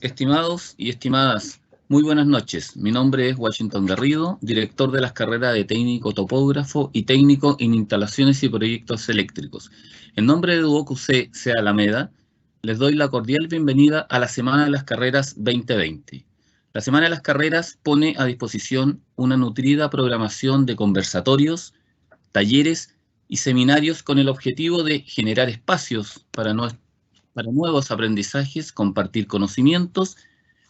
Estimados y estimadas, muy buenas noches. Mi nombre es Washington Garrido, director de las carreras de técnico topógrafo y técnico en instalaciones y proyectos eléctricos. En nombre de Duoc UC Alameda, les doy la cordial bienvenida a la Semana de las Carreras 2020. La Semana de las Carreras pone a disposición una nutrida programación de conversatorios, talleres y seminarios con el objetivo de generar espacios para nuevos aprendizajes, compartir conocimientos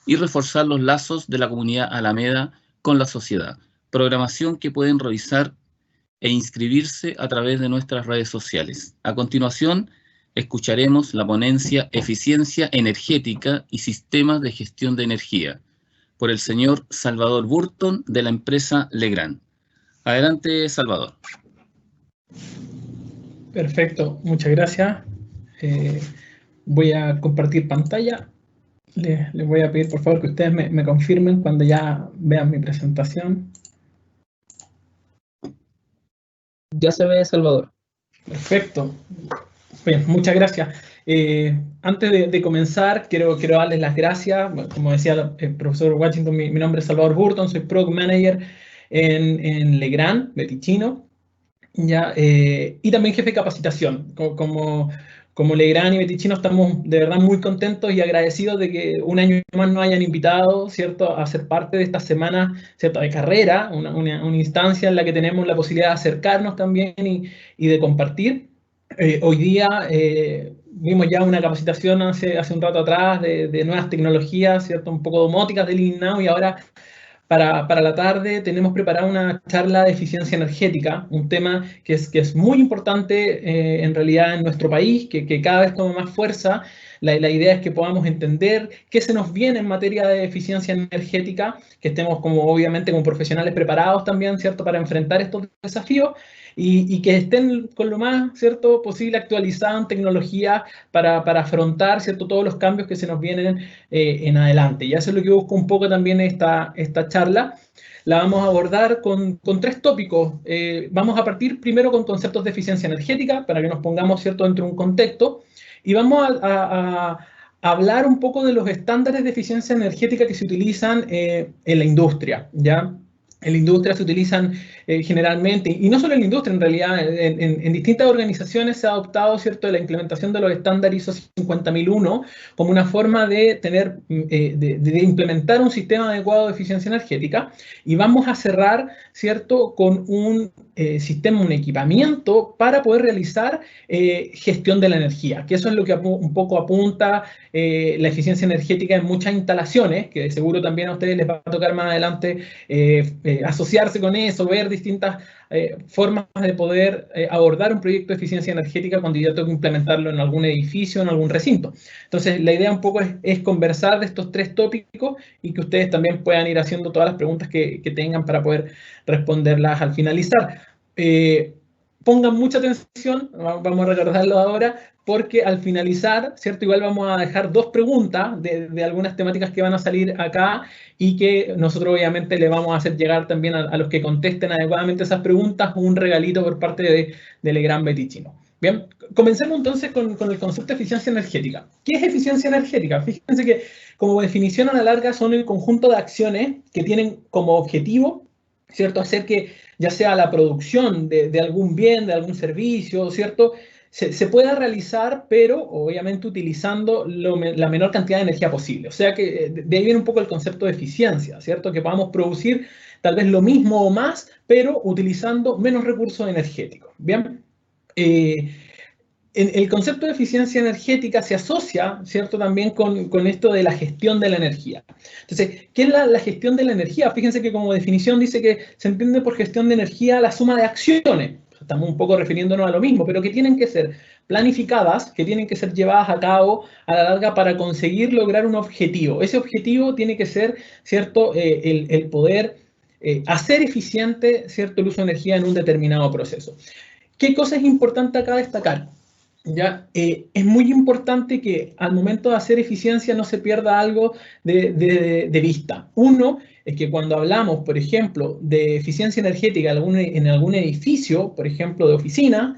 y reforzar los lazos de la comunidad Alameda con la sociedad. Programación que pueden revisar e inscribirse a través de nuestras redes sociales. A continuación, escucharemos la ponencia Eficiencia Energética y Sistemas de Gestión de Energía por el señor Salvador Burton de la empresa Legrand. Adelante, Salvador. Perfecto, muchas gracias. Voy a compartir pantalla. Les voy a pedir por favor que ustedes me confirmen cuando ya vean mi presentación. Ya se ve, Salvador. Perfecto. Bien, muchas gracias. Antes de comenzar, quiero darles las gracias. Como decía el profesor Washington, mi nombre es Salvador Burton, soy Product Manager en Legrand, de Ticino, y también jefe de capacitación. Como Legrand y Beticino estamos de verdad muy contentos y agradecidos de que un año más nos hayan invitado, ¿cierto?, a ser parte de esta semana, ¿cierto?, de carrera, una instancia en la que tenemos la posibilidad de acercarnos también y de compartir. Hoy día vimos ya una capacitación hace un rato atrás de nuevas tecnologías, ¿cierto?, un poco domóticas del Lean Now, y ahora para la tarde tenemos preparada una charla de eficiencia energética, un tema que es muy importante en realidad en nuestro país, que cada vez toma más fuerza. La idea es que podamos entender qué se nos viene en materia de eficiencia energética, que estemos obviamente como profesionales preparados también, ¿cierto?, para enfrentar estos desafíos, y que estén con lo más, ¿cierto?, posible actualizados en tecnología para afrontar, ¿cierto?, todos los cambios que se nos vienen en adelante. Y eso es lo que busco un poco también esta charla. La vamos a abordar con tres tópicos. Vamos a partir primero con conceptos de eficiencia energética, para que nos pongamos, ¿cierto?, dentro de un contexto, y vamos a hablar un poco de los estándares de eficiencia energética que se utilizan en la industria, ¿ya? En la industria se utilizan generalmente, y no solo en la industria, en realidad, en distintas organizaciones se ha adoptado, ¿cierto?, la implementación de los estándares ISO 50001 como una forma de implementar un sistema adecuado de eficiencia energética, y vamos a cerrar, ¿cierto?, con un sistema, un equipamiento para poder realizar gestión de la energía, que eso es lo que un poco apunta la eficiencia energética en muchas instalaciones, que de seguro también a ustedes les va a tocar más adelante asociarse con eso, ver distintas formas de poder abordar un proyecto de eficiencia energética cuando yo tengo que implementarlo en algún edificio, en algún recinto. Entonces, la idea un poco es conversar de estos tres tópicos y que ustedes también puedan ir haciendo todas las preguntas que tengan para poder responderlas al finalizar. Pongan mucha atención, vamos a recordarlo ahora, porque al finalizar, ¿cierto?, igual vamos a dejar dos preguntas de algunas temáticas que van a salir acá y que nosotros obviamente le vamos a hacer llegar también a los que contesten adecuadamente esas preguntas un regalito por parte de Legrand Beticino. Bien, comencemos entonces con el concepto de eficiencia energética. ¿Qué es eficiencia energética? Fíjense que como definición a la larga son el conjunto de acciones que tienen como objetivo, ¿cierto?, hacer que ya sea la producción de algún bien, de algún servicio, ¿cierto?, se pueda realizar, pero obviamente utilizando la menor cantidad de energía posible. O sea que de ahí viene un poco el concepto de eficiencia, ¿cierto?, que podamos producir tal vez lo mismo o más, pero utilizando menos recursos energéticos. Bien, el concepto de eficiencia energética se asocia, ¿cierto?, también con esto de la gestión de la energía. Entonces, ¿qué es la gestión de la energía? Fíjense que como definición dice que se entiende por gestión de energía la suma de acciones. Estamos un poco refiriéndonos a lo mismo, pero que tienen que ser planificadas, que tienen que ser llevadas a cabo a la larga para conseguir lograr un objetivo. Ese objetivo tiene que ser, ¿cierto?, el poder hacer eficiente, ¿cierto?, el uso de energía en un determinado proceso. ¿Qué cosa es importante acá destacar? ¿Ya? Es muy importante que al momento de hacer eficiencia no se pierda algo de vista. Uno es que cuando hablamos, por ejemplo, de eficiencia energética en algún edificio, por ejemplo, de oficina,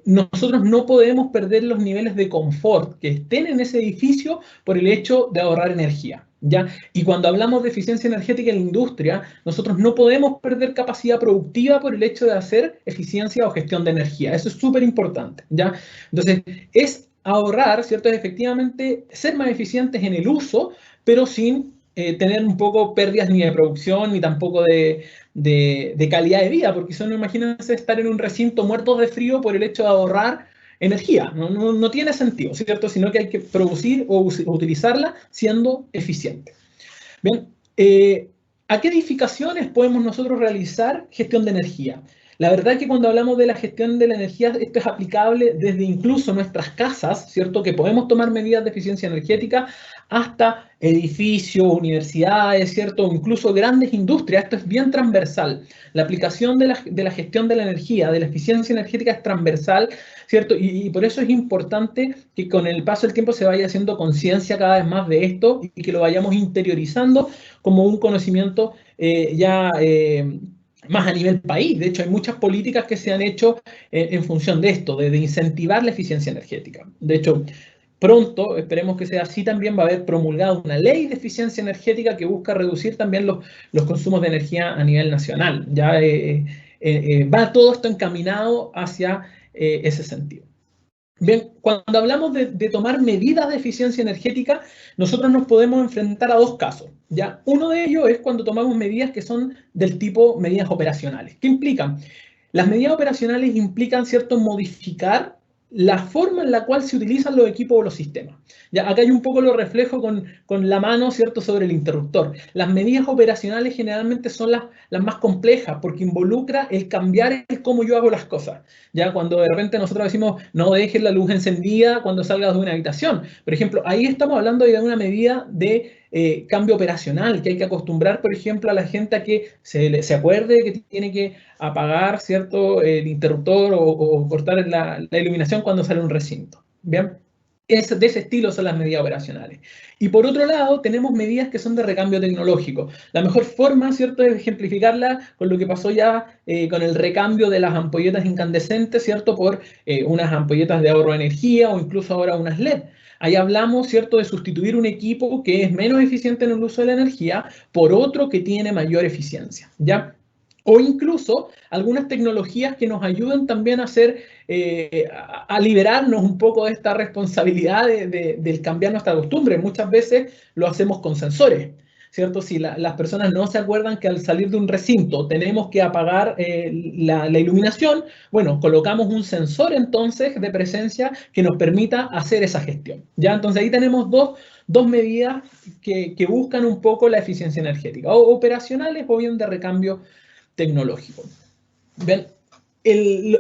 nosotros no podemos perder los niveles de confort que estén en ese edificio por el hecho de ahorrar energía, ¿ya? Y cuando hablamos de eficiencia energética en la industria, nosotros no podemos perder capacidad productiva por el hecho de hacer eficiencia o gestión de energía. Eso es súper importante, ¿ya? Entonces, es ahorrar, ¿cierto? Es efectivamente ser más eficientes en el uso, pero sin tener un poco pérdidas ni de producción, ni tampoco de calidad de vida, porque si no, imagínense estar en un recinto muertos de frío por el hecho de ahorrar energía. No tiene sentido, ¿cierto? Sino que hay que producir o utilizarla siendo eficiente. Bien, ¿a qué edificaciones podemos nosotros realizar gestión de energía? La verdad es que cuando hablamos de la gestión de la energía, esto es aplicable desde incluso nuestras casas, ¿cierto? Que podemos tomar medidas de eficiencia energética hasta edificios, universidades, ¿cierto? Incluso grandes industrias. Esto es bien transversal. La aplicación de la gestión de la energía, de la eficiencia energética es transversal, ¿cierto? Y por eso es importante que con el paso del tiempo se vaya haciendo conciencia cada vez más de esto y que lo vayamos interiorizando como un conocimiento más a nivel país. De hecho, hay muchas políticas que se han hecho en función de esto, de incentivar la eficiencia energética. De hecho, pronto, esperemos que sea así, también va a haber promulgado una ley de eficiencia energética que busca reducir también los consumos de energía a nivel nacional. Ya va todo esto encaminado hacia ese sentido. Bien, cuando hablamos de tomar medidas de eficiencia energética, nosotros nos podemos enfrentar a dos casos, ¿ya? Uno de ellos es cuando tomamos medidas que son del tipo medidas operacionales. ¿Qué implican? Las medidas operacionales implican, ¿cierto?, modificar la forma en la cual se utilizan los equipos o los sistemas. Ya, acá hay un poco lo reflejo con la mano, ¿cierto?, sobre el interruptor. Las medidas operacionales generalmente son las más complejas porque involucra el cambiar el cómo yo hago las cosas. Ya cuando de repente nosotros decimos no dejes la luz encendida cuando salgas de una habitación. Por ejemplo, ahí estamos hablando de una medida de cambio operacional, que hay que acostumbrar, por ejemplo, a la gente a que se acuerde que tiene que apagar, ¿cierto?, el interruptor o cortar la iluminación cuando sale un recinto. ¿Bien? De ese estilo son las medidas operacionales. Y por otro lado, tenemos medidas que son de recambio tecnológico. La mejor forma, ¿cierto?, es ejemplificarla con lo que pasó ya con el recambio de las ampolletas incandescentes, ¿cierto?, por unas ampolletas de ahorro de energía o incluso ahora unas LED. Ahí hablamos, ¿cierto?, de sustituir un equipo que es menos eficiente en el uso de la energía por otro que tiene mayor eficiencia, ¿ya? O incluso algunas tecnologías que nos ayudan también a hacer, a liberarnos un poco de esta responsabilidad del cambiar nuestra costumbre. Muchas veces lo hacemos con sensores, ¿cierto? Si las personas no se acuerdan que al salir de un recinto tenemos que apagar la iluminación, bueno, colocamos un sensor entonces de presencia que nos permita hacer esa gestión, ¿ya? Entonces ahí tenemos dos medidas que buscan un poco la eficiencia energética, o operacionales o bien de recambio tecnológico. Bien,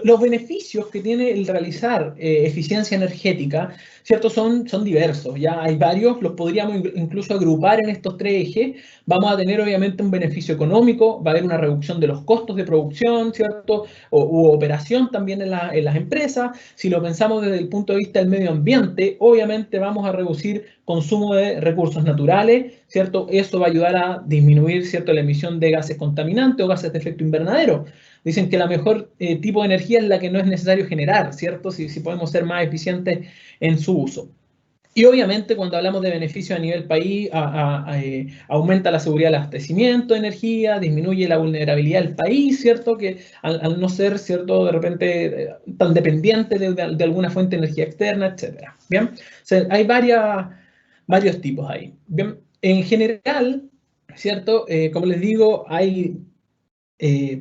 los beneficios que tiene el realizar eficiencia energética, ¿cierto?, son diversos. Ya hay varios, los podríamos incluso agrupar en estos tres ejes. Vamos a tener obviamente un beneficio económico, va a haber una reducción de los costos de producción, ¿cierto?, u operación también en las empresas. Si lo pensamos desde el punto de vista del medio ambiente, obviamente vamos a reducir consumo de recursos naturales, ¿cierto? Eso va a ayudar a disminuir, ¿cierto?, la emisión de gases contaminantes o gases de efecto invernadero. Dicen que la mejor tipo de energía es la que no es necesario generar, ¿cierto? Si podemos ser más eficientes en su uso. Y obviamente cuando hablamos de beneficios a nivel país, aumenta la seguridad del abastecimiento de energía, disminuye la vulnerabilidad del país, ¿cierto? Que al no ser, ¿cierto?, de repente tan dependiente de alguna fuente de energía externa, etc. ¿Bien? O sea, hay varios tipos ahí. Bien, en general, ¿cierto? Como les digo, hay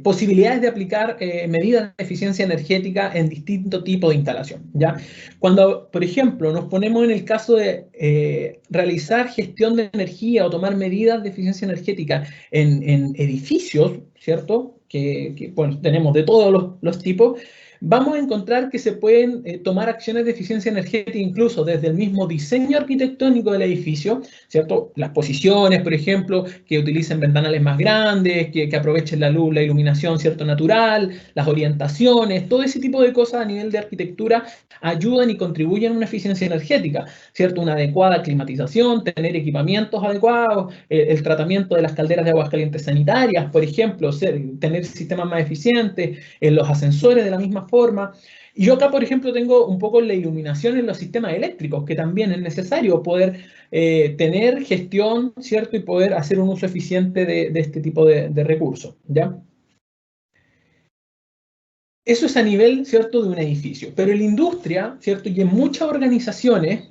posibilidades de aplicar medidas de eficiencia energética en distintos tipos de instalación, ¿ya? Cuando, por ejemplo, nos ponemos en el caso de realizar gestión de energía o tomar medidas de eficiencia energética en edificios, ¿cierto? Bueno, tenemos de todos los tipos. Vamos a encontrar que se pueden tomar acciones de eficiencia energética incluso desde el mismo diseño arquitectónico del edificio, ¿cierto? Las posiciones, por ejemplo, que utilicen ventanales más grandes, que aprovechen la luz, la iluminación, ¿cierto?, natural, las orientaciones, todo ese tipo de cosas a nivel de arquitectura ayudan y contribuyen a una eficiencia energética, ¿cierto? Una adecuada climatización, tener equipamientos adecuados, el tratamiento de las calderas de aguas calientes sanitarias, por ejemplo, tener sistemas más eficientes, los ascensores de la misma forma, forma. Y yo acá, por ejemplo, tengo un poco la iluminación en los sistemas eléctricos, que también es necesario poder tener gestión, ¿cierto? Y poder hacer un uso eficiente de este tipo de recursos, ¿ya? Eso es a nivel, ¿cierto?, de un edificio. Pero en la industria, ¿cierto?, y en muchas organizaciones,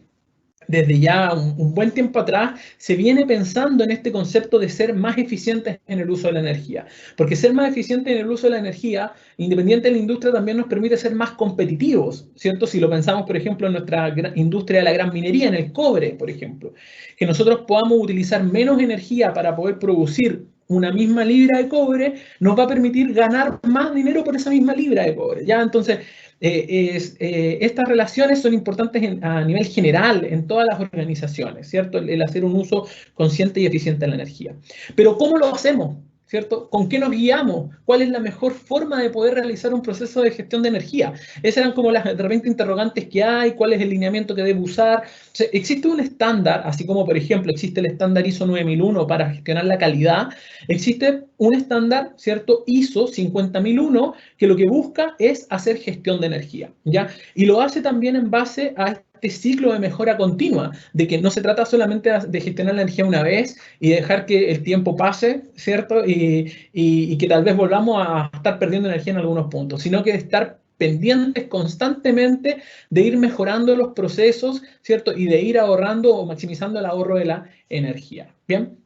desde ya un buen tiempo atrás, se viene pensando en este concepto de ser más eficientes en el uso de la energía. Porque ser más eficientes en el uso de la energía, independiente de la industria, también nos permite ser más competitivos, ¿cierto? Si lo pensamos, por ejemplo, en nuestra industria de la gran minería, en el cobre, por ejemplo, que nosotros podamos utilizar menos energía para poder producir una misma libra de cobre, nos va a permitir ganar más dinero por esa misma libra de cobre, ¿ya? Entonces, estas relaciones son importantes a nivel general en todas las organizaciones, ¿cierto? El hacer un uso consciente y eficiente de la energía. Pero ¿cómo lo hacemos? ¿Cierto? ¿Con qué nos guiamos? ¿Cuál es la mejor forma de poder realizar un proceso de gestión de energía? Esas eran como las de repente interrogantes que hay, cuál es el lineamiento que debo usar. O sea, existe un estándar, así como por ejemplo existe el estándar ISO 9001 para gestionar la calidad, existe un estándar, ¿cierto? ISO 50001 que lo que busca es hacer gestión de energía, ¿ya? Y lo hace también en base a este ciclo de mejora continua, de que no se trata solamente de gestionar la energía una vez y dejar que el tiempo pase, ¿cierto? Y que tal vez volvamos a estar perdiendo energía en algunos puntos, sino que de estar pendientes constantemente de ir mejorando los procesos, ¿cierto? Y de ir ahorrando o maximizando el ahorro de la energía, ¿bien?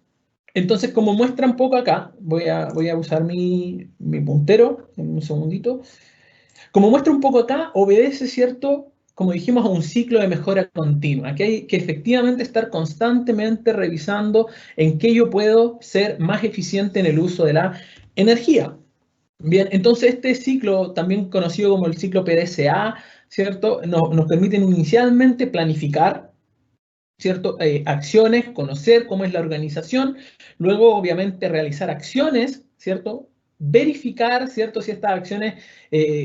Entonces, como muestra un poco acá, voy a usar mi puntero en un segundito. Como muestra un poco acá, obedece, ¿cierto?, como dijimos, a un ciclo de mejora continua, que hay que efectivamente estar constantemente revisando en qué yo puedo ser más eficiente en el uso de la energía. Bien, entonces este ciclo, también conocido como el ciclo PDCA, ¿cierto?, nos permite inicialmente planificar, ¿cierto? Acciones, conocer cómo es la organización, luego obviamente realizar acciones, ¿cierto? Verificar, ¿cierto?, si estas acciones,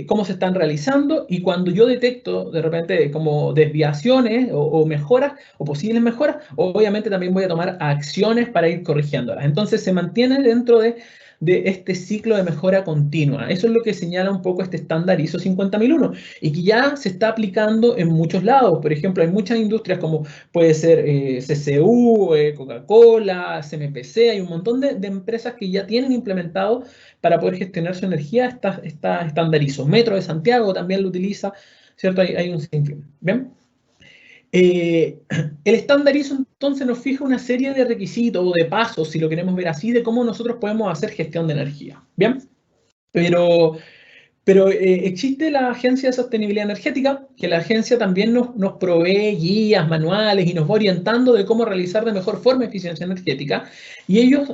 cómo se están realizando, y cuando yo detecto de repente como desviaciones o mejoras, o posibles mejoras, obviamente también voy a tomar acciones para ir corrigiéndolas. Entonces se mantiene dentro de este ciclo de mejora continua. Eso es lo que señala un poco este estándar ISO 50001 y que ya se está aplicando en muchos lados. Por ejemplo, hay muchas industrias como puede ser CCU, Coca-Cola, CMPC, hay un montón de empresas que ya tienen implementado para poder gestionar su energía esta estándar ISO. Metro de Santiago también lo utiliza, ¿cierto? Hay un sinfín. ¿Bien? El estándar ISO entonces nos fija una serie de requisitos o de pasos, si lo queremos ver así, de cómo nosotros podemos hacer gestión de energía. ¿Bien? Pero existe la Agencia de Sostenibilidad Energética, que la agencia también nos provee guías, manuales y nos va orientando de cómo realizar de mejor forma eficiencia energética. Y ellos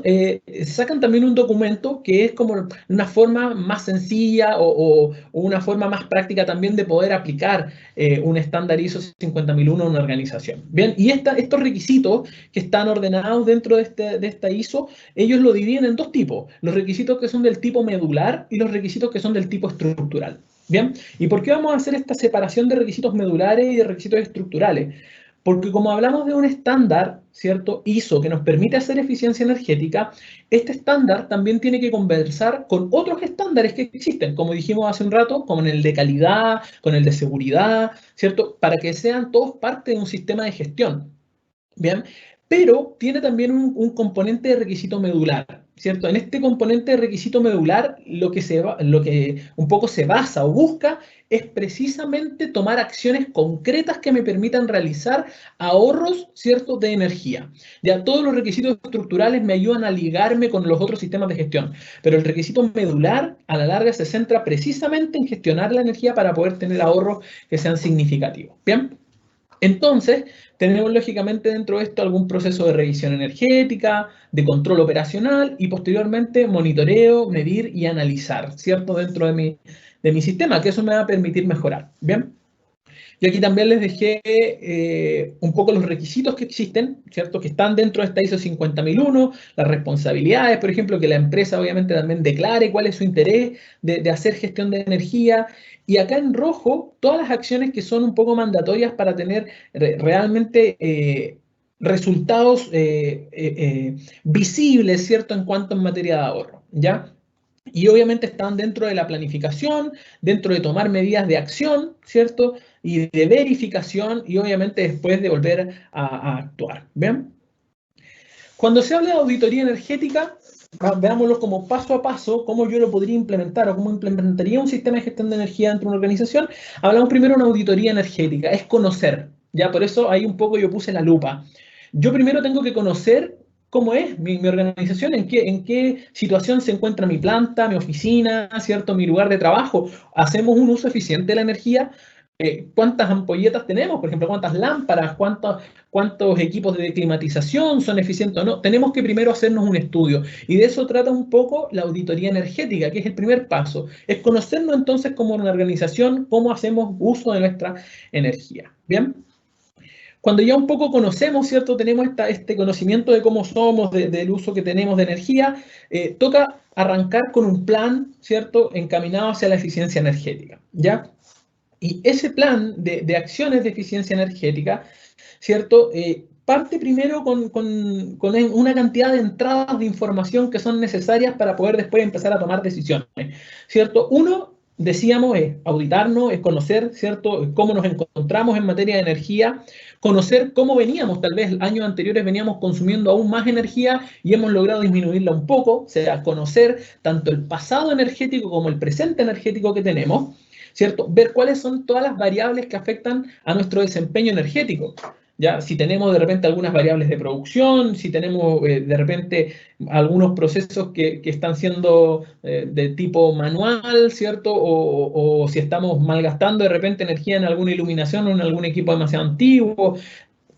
sacan también un documento que es como una forma más sencilla o una forma más práctica también de poder aplicar un estándar ISO 50001 a una organización. Bien, y estos requisitos que están ordenados dentro de esta ISO, ellos lo dividen en dos tipos: los requisitos que son del tipo medular y los requisitos que son del tipo estructural. ¿Bien? ¿Y por qué vamos a hacer esta separación de requisitos medulares y de requisitos estructurales? Porque como hablamos de un estándar, ¿cierto?, ISO que nos permite hacer eficiencia energética, este estándar también tiene que conversar con otros estándares que existen, como dijimos hace un rato, como el de calidad, con el de seguridad, ¿cierto?, para que sean todos parte de un sistema de gestión. ¿Bien? Pero tiene también un componente de requisito medular, ¿cierto? En este componente de requisito medular, lo que un poco se basa o busca es precisamente tomar acciones concretas que me permitan realizar ahorros, ¿cierto?, de energía. Ya todos los requisitos estructurales me ayudan a ligarme con los otros sistemas de gestión, pero el requisito medular a la larga se centra precisamente en gestionar la energía para poder tener ahorros que sean significativos. ¿Bien? Entonces, tenemos lógicamente dentro de esto algún proceso de revisión energética, de control operacional y posteriormente monitoreo, medir y analizar, ¿cierto?, dentro de mi sistema, que eso me va a permitir mejorar. ¿Bien? Yo aquí también les dejé un poco los requisitos que existen, ¿cierto?, que están dentro de esta ISO 50001, las responsabilidades, por ejemplo, que la empresa obviamente también declare cuál es su interés de hacer gestión de energía. Y acá en rojo, todas las acciones que son un poco mandatorias para tener realmente resultados visibles, ¿cierto?, en cuanto en materia de ahorro, ¿ya? Y obviamente están dentro de la planificación, dentro de tomar medidas de acción, ¿cierto? Y de verificación y obviamente después de volver a actuar. ¿Bien? Cuando se habla de auditoría energética, veámoslo como paso a paso, cómo yo lo podría implementar o cómo implementaría un sistema de gestión de energía dentro de una organización. Hablamos primero de una auditoría energética, es conocer, ya por eso ahí un poco yo puse la lupa. Yo primero tengo que conocer cómo es mi organización, en qué situación se encuentra mi planta, mi oficina, ¿cierto? Mi lugar de trabajo. ¿Hacemos un uso eficiente de la energía? ¿Cuántas ampolletas tenemos? Por ejemplo, ¿cuántas lámparas? ¿Cuántos equipos de climatización son eficientes o no? Tenemos que primero hacernos un estudio. Y de eso trata un poco la auditoría energética, que es el primer paso. Es conocernos entonces como una organización, cómo hacemos uso de nuestra energía. ¿Bien? Cuando ya un poco conocemos, ¿cierto? Tenemos este conocimiento de cómo somos, del uso que tenemos de energía, toca arrancar con un plan, ¿cierto? Encaminado hacia la eficiencia energética, ¿ya? Y ese plan de acciones de eficiencia energética, ¿cierto? Parte primero con una cantidad de entradas de información que son necesarias para poder después empezar a tomar decisiones, ¿cierto? Uno, decíamos, es auditarnos, es conocer, ¿cierto?, cómo nos encontramos en materia de energía, conocer cómo veníamos, tal vez años anteriores veníamos consumiendo aún más energía y hemos logrado disminuirla un poco, o sea, conocer tanto el pasado energético como el presente energético que tenemos, ¿cierto? Ver cuáles son todas las variables que afectan a nuestro desempeño energético. ¿Ya? Si tenemos de repente algunas variables de producción, si tenemos de repente algunos procesos que están siendo de tipo manual, ¿cierto? O si estamos malgastando de repente energía en alguna iluminación o en algún equipo demasiado antiguo.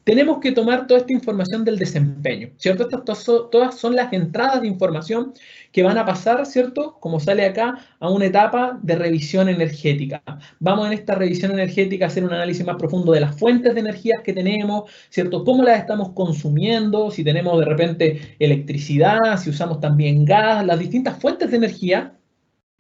Tenemos que tomar toda esta información del desempeño, ¿cierto? Estas todas son las entradas de información que van a pasar, ¿cierto? Como sale acá, a una etapa de revisión energética. Vamos en esta revisión energética a hacer un análisis más profundo de las fuentes de energías que tenemos, ¿cierto? Cómo las estamos consumiendo, si tenemos de repente electricidad, si usamos también gas, las distintas fuentes de energía,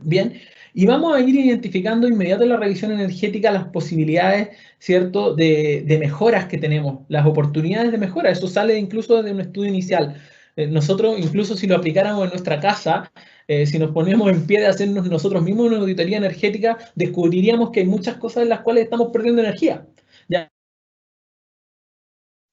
¿bien? Y vamos a ir identificando inmediato en la revisión energética las posibilidades, ¿cierto?, de mejoras que tenemos, las oportunidades de mejora. Eso sale incluso desde un estudio inicial. Nosotros, incluso si lo aplicáramos en nuestra casa, si nos ponemos en pie de hacernos nosotros mismos una auditoría energética, descubriríamos que hay muchas cosas en las cuales estamos perdiendo energía, ¿ya?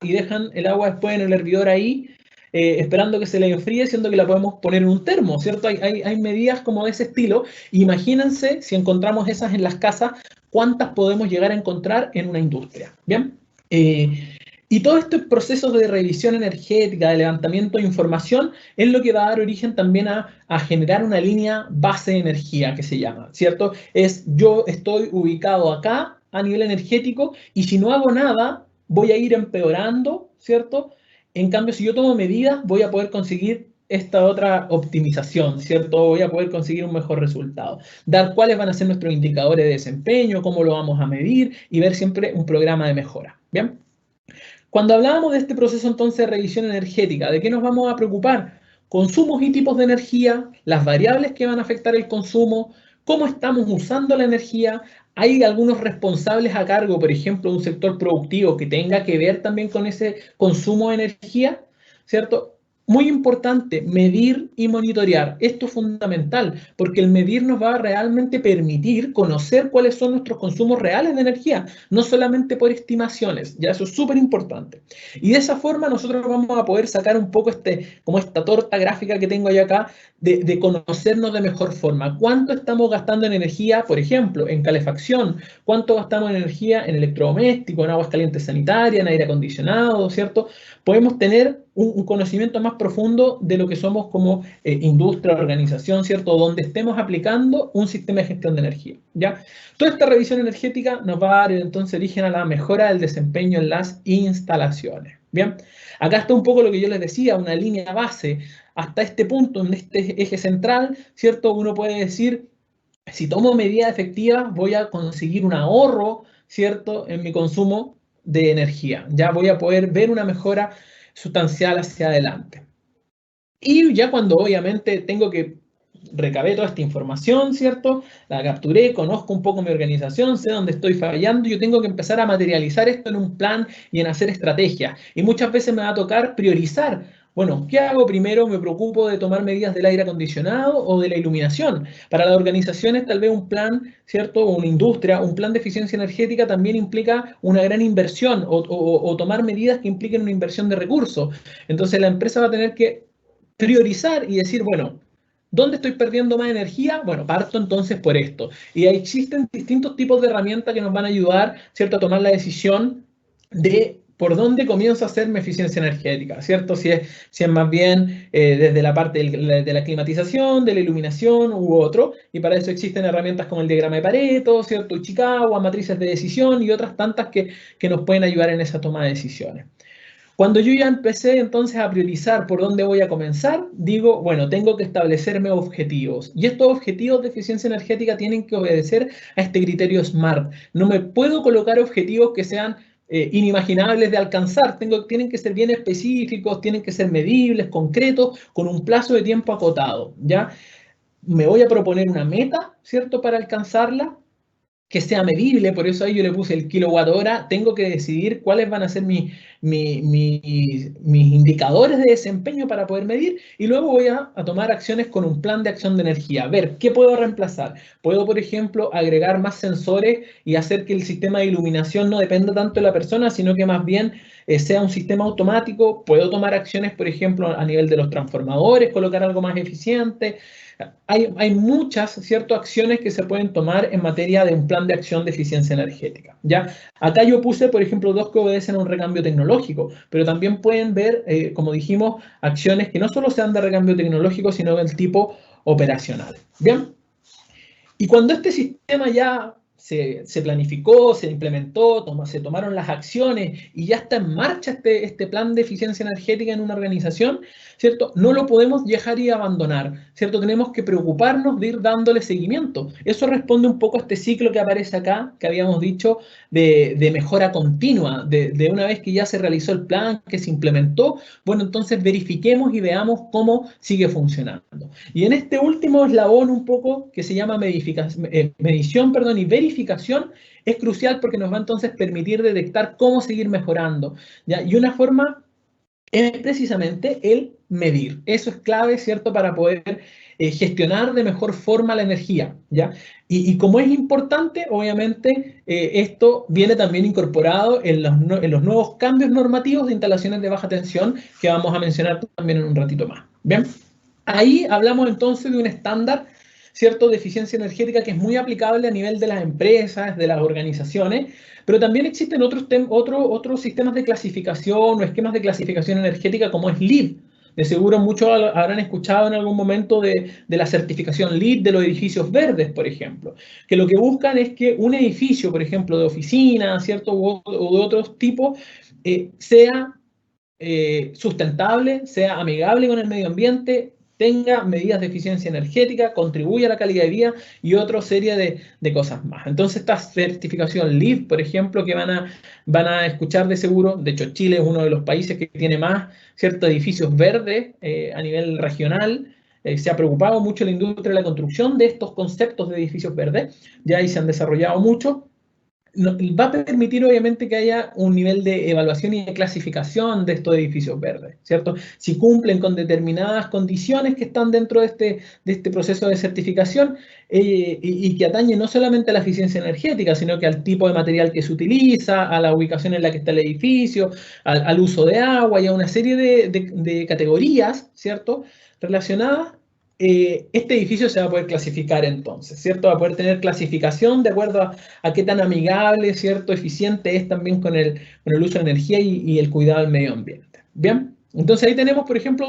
Y dejan el agua después en el hervidor ahí, esperando que se le enfríe, siendo que la podemos poner en un termo, ¿cierto? Hay medidas como de ese estilo. Imagínense si encontramos esas en las casas, ¿cuántas podemos llegar a encontrar en una industria? ¿Bien? Y todo este proceso de revisión energética, de levantamiento de información, es lo que va a dar origen también a generar una línea base de energía, que se llama, ¿cierto? Es yo estoy ubicado acá a nivel energético y si no hago nada, voy a ir empeorando, ¿cierto? En cambio, si yo tomo medidas, voy a poder conseguir esta otra optimización, ¿cierto? Voy a poder conseguir un mejor resultado. Dar cuáles van a ser nuestros indicadores de desempeño, cómo lo vamos a medir y ver siempre un programa de mejora, ¿bien? Cuando hablábamos de este proceso entonces de revisión energética, ¿de qué nos vamos a preocupar? Consumos y tipos de energía, las variables que van a afectar el consumo, cómo estamos usando la energía. Hay algunos responsables a cargo, por ejemplo, un sector productivo que tenga que ver también con ese consumo de energía, ¿cierto? Muy importante, medir y monitorear. Esto es fundamental, porque el medir nos va a realmente permitir conocer cuáles son nuestros consumos reales de energía, no solamente por estimaciones, ya eso es súper importante. Y de esa forma nosotros vamos a poder sacar un poco como esta torta gráfica que tengo yo acá, de conocernos de mejor forma. ¿Cuánto estamos gastando en energía, por ejemplo, en calefacción? ¿Cuánto gastamos en energía en electrodomésticos, en aguas calientes sanitarias, en aire acondicionado, ¿cierto? Podemos tener un conocimiento más profundo de lo que somos como industria, organización, ¿cierto? Donde estemos aplicando un sistema de gestión de energía, ¿ya? Toda esta revisión energética nos va a dar entonces origen a la mejora del desempeño en las instalaciones, ¿bien? Acá está un poco lo que yo les decía, una línea base. Hasta este punto, en este eje central, ¿cierto? Uno puede decir, si tomo medidas efectivas, voy a conseguir un ahorro, ¿cierto?, en mi consumo de energía. Ya voy a poder ver una mejora sustancial hacia adelante. Y ya cuando obviamente tengo que recabé toda esta información, ¿cierto? La capturé, conozco un poco mi organización, sé dónde estoy fallando, yo tengo que empezar a materializar esto en un plan y en hacer estrategias. Y muchas veces me va a tocar priorizar. Bueno, ¿qué hago primero? ¿Me preocupo de tomar medidas del aire acondicionado o de la iluminación? Para las organizaciones tal vez un plan, ¿cierto? O una industria, un plan de eficiencia energética también implica una gran inversión o tomar medidas que impliquen una inversión de recursos. Entonces la empresa va a tener que priorizar y decir, bueno, ¿dónde estoy perdiendo más energía? Bueno, parto entonces por esto. Y ahí existen distintos tipos de herramientas que nos van a ayudar, ¿cierto?, a tomar la decisión de por dónde comienzo a hacer mi eficiencia energética, ¿cierto? Si es más bien desde la parte de la climatización, de la iluminación u otro, y para eso existen herramientas como el diagrama de Pareto, ¿cierto? Ichikawa, matrices de decisión y otras tantas que nos pueden ayudar en esa toma de decisiones. Cuando yo ya empecé entonces a priorizar por dónde voy a comenzar, digo, bueno, tengo que establecerme objetivos. Y estos objetivos de eficiencia energética tienen que obedecer a este criterio SMART. No me puedo colocar objetivos que sean inimaginables de alcanzar. Tienen que ser bien específicos, tienen que ser medibles, concretos, con un plazo de tiempo acotado. ¿Ya? Me voy a proponer una meta, ¿cierto?, para alcanzarla, que sea medible, por eso ahí yo le puse el kilowatt hora. Tengo que decidir cuáles van a ser mis indicadores de desempeño para poder medir, y luego voy a tomar acciones con un plan de acción de energía. Ver qué puedo reemplazar. Puedo, por ejemplo, agregar más sensores y hacer que el sistema de iluminación no dependa tanto de la persona, sino que más bien sea un sistema automático. Puedo tomar acciones, por ejemplo, a nivel de los transformadores, colocar algo más eficiente. Hay muchas, ¿cierto?, acciones que se pueden tomar en materia de un plan de acción de eficiencia energética. ¿Ya? Acá yo puse, por ejemplo, dos que obedecen a un recambio tecnológico, pero también pueden ver, como dijimos, acciones que no solo sean de recambio tecnológico, sino del tipo operacional. ¿Bien? Y cuando este sistema ya se planificó, se implementó, se tomaron las acciones y ya está en marcha este plan de eficiencia energética en una organización, ¿cierto? No lo podemos dejar y abandonar, ¿cierto? Tenemos que preocuparnos de ir dándole seguimiento. Eso responde un poco a este ciclo que aparece acá, que habíamos dicho, de mejora continua, de una vez que ya se realizó el plan, que se implementó, bueno, entonces verifiquemos y veamos cómo sigue funcionando. Y en este último eslabón un poco, que se llama medición y verificación, es crucial porque nos va entonces a permitir detectar cómo seguir mejorando, ¿ya? Y una forma es precisamente el medir. Eso es clave, ¿cierto?, para poder gestionar de mejor forma la energía, ¿ya? Y como es importante, obviamente, esto viene también incorporado en los nuevos cambios normativos de instalaciones de baja tensión que vamos a mencionar también en un ratito más. ¿Bien? Ahí hablamos entonces de un estándar, ¿cierto?, de eficiencia energética que es muy aplicable a nivel de las empresas, de las organizaciones, pero también existen otros sistemas de clasificación o esquemas de clasificación energética como es LEED. De seguro muchos habrán escuchado en algún momento de la certificación LEED de los edificios verdes, por ejemplo, que lo que buscan es que un edificio, por ejemplo, de oficina, ¿cierto?, o de otros tipos, sea sustentable, sea amigable con el medio ambiente, tenga medidas de eficiencia energética, contribuya a la calidad de vida y otra serie de cosas más. Entonces, esta certificación LEED, por ejemplo, que van a escuchar de seguro, de hecho Chile es uno de los países que tiene más, ¿cierto?, edificios verdes a nivel regional. Se ha preocupado mucho la industria de la construcción de estos conceptos de edificios verdes, ya ahí se han desarrollado mucho. Va a permitir obviamente que haya un nivel de evaluación y de clasificación de estos edificios verdes, ¿cierto? Si cumplen con determinadas condiciones que están dentro de este proceso de certificación y que atañen no solamente a la eficiencia energética, sino que al tipo de material que se utiliza, a la ubicación en la que está el edificio, al uso de agua y a una serie de categorías, ¿cierto?, relacionadas. Este edificio se va a poder clasificar entonces, ¿cierto? Va a poder tener clasificación de acuerdo a qué tan amigable, ¿cierto?, eficiente es también con el uso de energía y el cuidado del medio ambiente. ¿Bien? Entonces ahí tenemos, por ejemplo,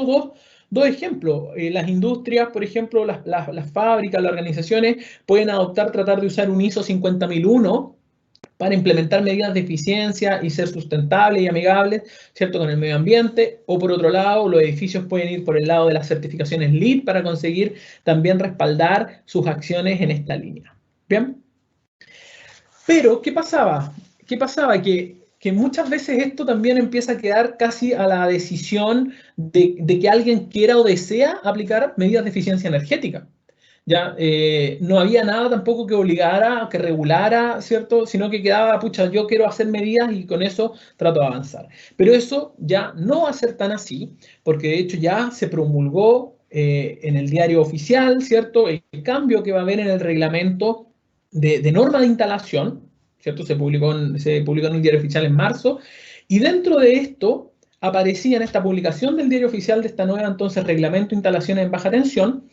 dos ejemplos. Las industrias, por ejemplo, las fábricas, las organizaciones pueden tratar de usar un ISO 50001 para implementar medidas de eficiencia y ser sustentables y amigables, ¿cierto?, con el medio ambiente. O por otro lado, los edificios pueden ir por el lado de las certificaciones LEED para conseguir también respaldar sus acciones en esta línea. ¿Bien? Pero, ¿qué pasaba? ¿Qué pasaba? Que muchas veces esto también empieza a quedar casi a la decisión de que alguien quiera o desea aplicar medidas de eficiencia energética. Ya no había nada tampoco que obligara, que regulara, ¿cierto? Sino que quedaba, pucha, yo quiero hacer medidas y con eso trato de avanzar. Pero eso ya no va a ser tan así, porque de hecho ya se promulgó en el diario oficial, ¿cierto? El cambio que va a haber en el reglamento de norma de instalación, ¿cierto? Se publicó en el diario oficial en marzo, y dentro de esto aparecía en esta publicación del diario oficial de esta nueva entonces reglamento de instalaciones en baja tensión,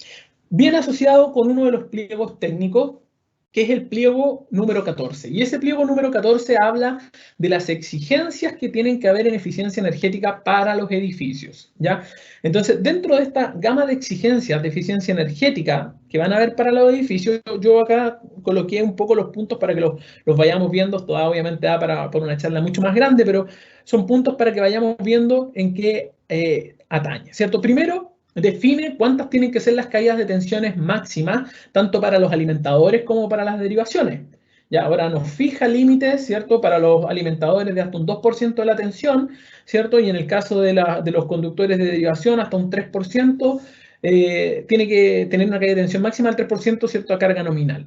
bien asociado con uno de los pliegos técnicos, que es el pliego número 14. Y ese pliego número 14 habla de las exigencias que tienen que haber en eficiencia energética para los edificios, ¿ya? Entonces, dentro de esta gama de exigencias de eficiencia energética que van a haber para los edificios, yo acá coloqué un poco los puntos para que los vayamos viendo. Esto obviamente da para una charla mucho más grande, pero son puntos para que vayamos viendo en qué atañe, ¿cierto? Primero, define cuántas tienen que ser las caídas de tensiones máximas, tanto para los alimentadores como para las derivaciones. Ya, ahora nos fija límites, ¿cierto? Para los alimentadores de hasta un 2% de la tensión, ¿cierto? Y en el caso de los conductores de derivación, hasta un 3%, tiene que tener una caída de tensión máxima del 3%, ¿cierto? A carga nominal.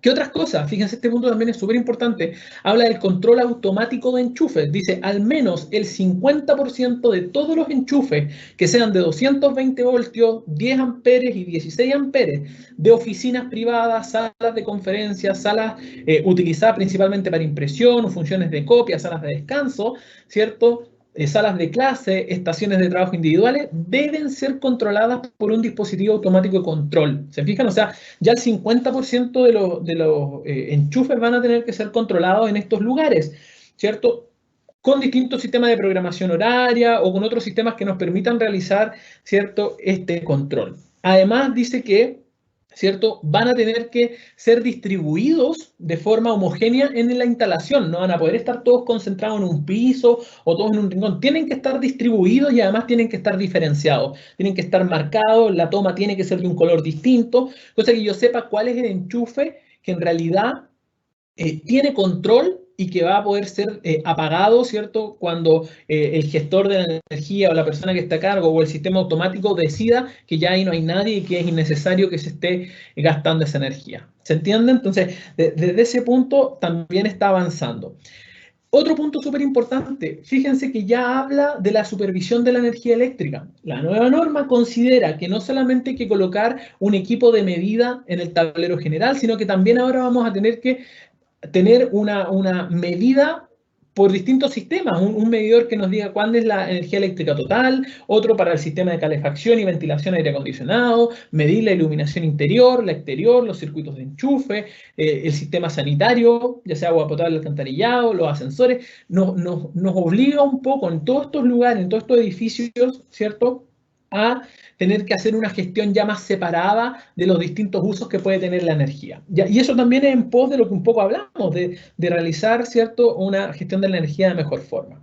¿Qué otras cosas? Fíjense, este punto también es súper importante. Habla del control automático de enchufes. Dice, al menos el 50% de todos los enchufes que sean de 220 voltios, 10 amperes y 16 amperes, de oficinas privadas, salas de conferencias, salas utilizadas principalmente para impresión o funciones de copia, salas de descanso, ¿cierto? Salas de clase, estaciones de trabajo individuales, deben ser controladas por un dispositivo automático de control. ¿Se fijan? O sea, ya el 50% de los enchufes van a tener que ser controlados en estos lugares, ¿cierto? Con distintos sistemas de programación horaria o con otros sistemas que nos permitan realizar, ¿cierto?, este control. Además, dice que, ¿cierto?, van a tener que ser distribuidos de forma homogénea en la instalación. No van a poder estar todos concentrados en un piso o todos en un rincón. Tienen que estar distribuidos y además tienen que estar diferenciados. Tienen que estar marcados, la toma tiene que ser de un color distinto, cosa que yo sepa cuál es el enchufe que en realidad tiene control y que va a poder ser apagado, ¿cierto?, cuando el gestor de la energía o la persona que está a cargo o el sistema automático decida que ya ahí no hay nadie y que es innecesario que se esté gastando esa energía. ¿Se entiende? Entonces, desde ese punto también está avanzando. Otro punto súper importante, fíjense que ya habla de la supervisión de la energía eléctrica. La nueva norma considera que no solamente hay que colocar un equipo de medida en el tablero general, sino que también ahora vamos a tener que tener una medida por distintos sistemas, un medidor que nos diga cuándo es la energía eléctrica total, otro para el sistema de calefacción y ventilación aire acondicionado, medir la iluminación interior, la exterior, los circuitos de enchufe, el sistema sanitario, ya sea agua potable, alcantarillado, los ascensores, nos obliga un poco en todos estos lugares, en todos estos edificios, ¿cierto?, a tener que hacer una gestión ya más separada de los distintos usos que puede tener la energía. Y eso también es en pos de lo que un poco hablamos, de realizar, ¿cierto?, una gestión de la energía de mejor forma.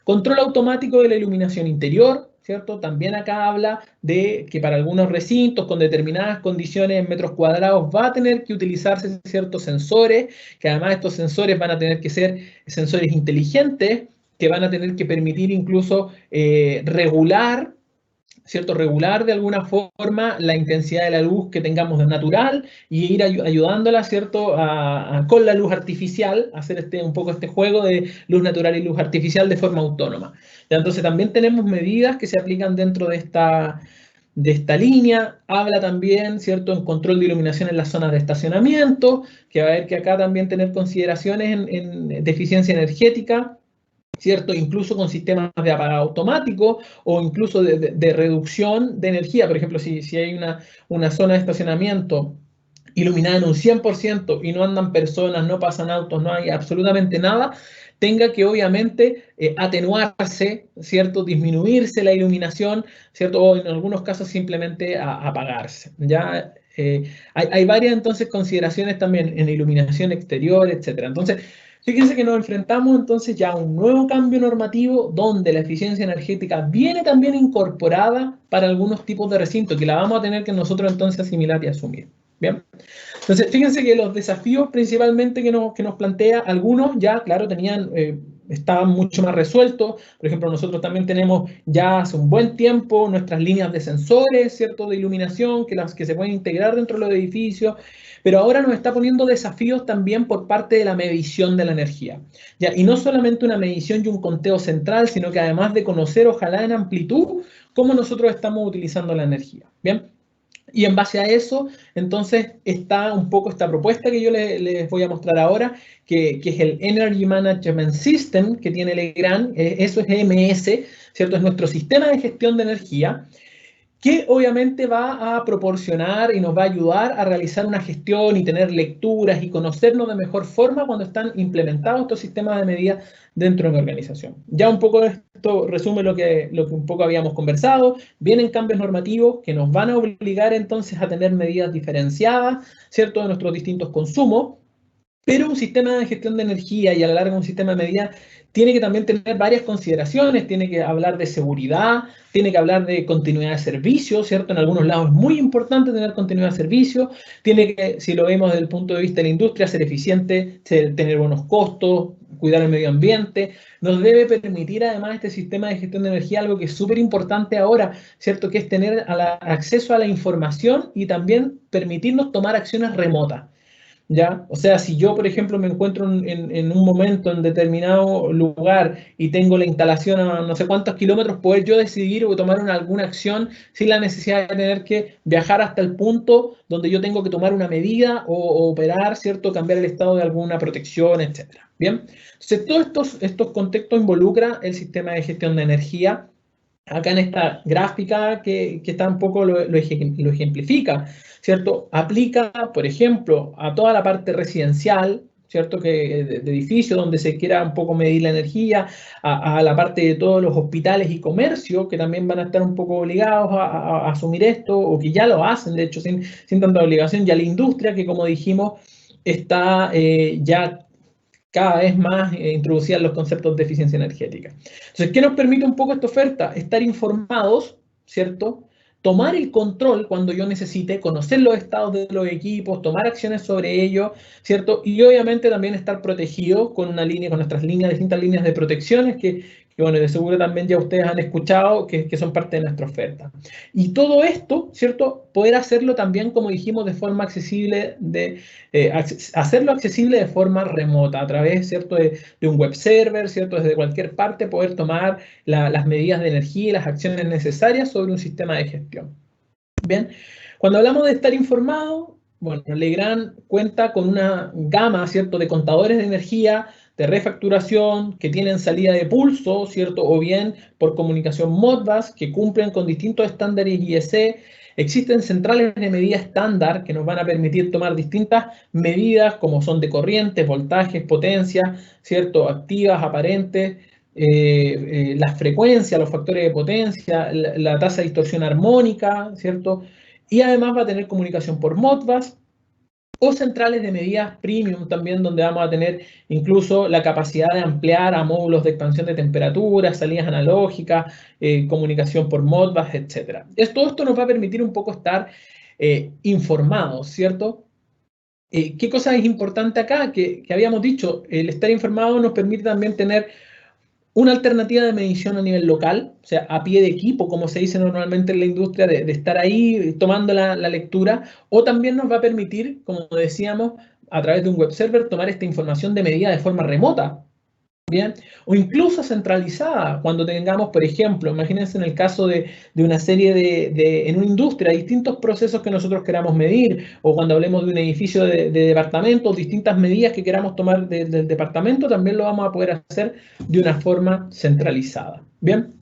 Control automático de la iluminación interior, ¿cierto? También acá habla de que para algunos recintos con determinadas condiciones en metros cuadrados va a tener que utilizarse ciertos sensores, que además estos sensores van a tener que ser sensores inteligentes, que van a tener que permitir incluso regular, ¿cierto?, regular de alguna forma la intensidad de la luz que tengamos de natural y ir ayudándola, ¿cierto?, con la luz artificial, hacer un poco este juego de luz natural y luz artificial de forma autónoma. ¿Ya? Entonces también tenemos medidas que se aplican dentro de esta línea. Habla también, ¿cierto?, en control de iluminación en las zonas de estacionamiento, que va a haber que acá también tener consideraciones de eficiencia energética, ¿cierto? Incluso con sistemas de apagado automático o incluso de reducción de energía. Por ejemplo, si hay una zona de estacionamiento iluminada en un 100% y no andan personas, no pasan autos, no hay absolutamente nada, tenga que obviamente atenuarse, ¿cierto?, disminuirse la iluminación, ¿cierto?, o en algunos casos simplemente apagarse. ¿Ya? Hay varias entonces consideraciones también en iluminación exterior, etc. Entonces, fíjense que nos enfrentamos entonces ya a un nuevo cambio normativo donde la eficiencia energética viene también incorporada para algunos tipos de recintos que la vamos a tener que nosotros entonces asimilar y asumir. ¿Bien? Entonces, fíjense que los desafíos principalmente que nos plantea, algunos ya, claro, tenían está mucho más resuelto. Por ejemplo, nosotros también tenemos ya hace un buen tiempo nuestras líneas de sensores, ¿cierto?, de iluminación que se pueden integrar dentro de los edificios, pero ahora nos está poniendo desafíos también por parte de la medición de la energía. ¿Ya? Y no solamente una medición y un conteo central, sino que además de conocer, ojalá en amplitud, cómo nosotros estamos utilizando la energía. ¿Bien? Y en base a eso, entonces, está un poco esta propuesta que yo les voy a mostrar ahora, que es el Energy Management System que tiene Legrand. Eso es EMS, ¿cierto? Es nuestro sistema de gestión de energía, que obviamente va a proporcionar y nos va a ayudar a realizar una gestión y tener lecturas y conocernos de mejor forma cuando están implementados estos sistemas de medida dentro de una organización. Ya un poco esto resume lo que un poco habíamos conversado. Vienen cambios normativos que nos van a obligar entonces a tener medidas diferenciadas, ¿cierto?, de nuestros distintos consumos. Pero un sistema de gestión de energía y a la larga un sistema de medida tiene que también tener varias consideraciones, tiene que hablar de seguridad, tiene que hablar de continuidad de servicio, ¿cierto? En algunos lados es muy importante tener continuidad de servicio, tiene que, si lo vemos desde el punto de vista de la industria, ser eficiente, tener buenos costos, cuidar el medio ambiente. Nos debe permitir además este sistema de gestión de energía algo que es súper importante ahora, ¿cierto? Que es tener acceso a la información y también permitirnos tomar acciones remotas. ¿Ya? O sea, si yo, por ejemplo, me encuentro en un momento en determinado lugar y tengo la instalación a no sé cuántos kilómetros, poder yo decidir o tomar alguna acción sin la necesidad de tener que viajar hasta el punto donde yo tengo que tomar una medida o operar, ¿cierto? Cambiar el estado de alguna protección, etc. ¿Bien? Entonces, todos estos contextos involucra el sistema de gestión de energía. Acá en esta gráfica que está un poco lo ejemplifica, ¿cierto? Aplica, por ejemplo, a toda la parte residencial, ¿cierto? De edificio donde se quiera un poco medir la energía, a la parte de todos los hospitales y comercio, que también van a estar un poco obligados a asumir esto, o que ya lo hacen, de hecho, sin tanta obligación, y a la industria, que como dijimos, está ya cada vez más introducían los conceptos de eficiencia energética. Entonces, ¿qué nos permite un poco esta oferta? Estar informados, ¿cierto? Tomar el control cuando yo necesite, conocer los estados de los equipos, tomar acciones sobre ello, ¿cierto? Y obviamente también estar protegido con una línea, con nuestras líneas, distintas líneas de protecciones que bueno, de seguro también ya ustedes han escuchado que son parte de nuestra oferta. Y todo esto, ¿cierto? Poder hacerlo también, como dijimos, de forma accesible, hacerlo accesible de forma remota, a través, ¿cierto?, de un web server, ¿cierto?, desde cualquier parte poder tomar las medidas de energía y las acciones necesarias sobre un sistema de gestión. Bien, cuando hablamos de estar informado, bueno, Legrand cuenta con una gama, ¿cierto?, de contadores de energía, de refacturación, que tienen salida de pulso, ¿cierto?, o bien por comunicación Modbus, que cumplen con distintos estándares IEC. Existen centrales de medida estándar que nos van a permitir tomar distintas medidas, como son de corrientes, voltajes, potencias, ¿cierto?, activas, aparentes, las frecuencias, los factores de potencia, la tasa de distorsión armónica, ¿cierto? Y además va a tener comunicación por Modbus, o centrales de medidas premium también, donde vamos a tener incluso la capacidad de ampliar a módulos de expansión de temperatura, salidas analógicas, comunicación por Modbus, etc. Todo esto nos va a permitir un poco estar informados, ¿cierto? ¿Qué cosa es importante acá? Que habíamos dicho, el estar informado nos permite también tener una alternativa de medición a nivel local, o sea, a pie de equipo, como se dice normalmente en la industria, de estar ahí tomando la lectura, o también nos va a permitir, como decíamos, a través de un web server, tomar esta información de medida de forma remota, ¿bien? O incluso centralizada, cuando tengamos, por ejemplo, imagínense en el caso de una serie en una industria, distintos procesos que nosotros queramos medir, o cuando hablemos de un edificio de departamentos, distintas medidas que queramos tomar del departamento, también lo vamos a poder hacer de una forma centralizada, ¿bien?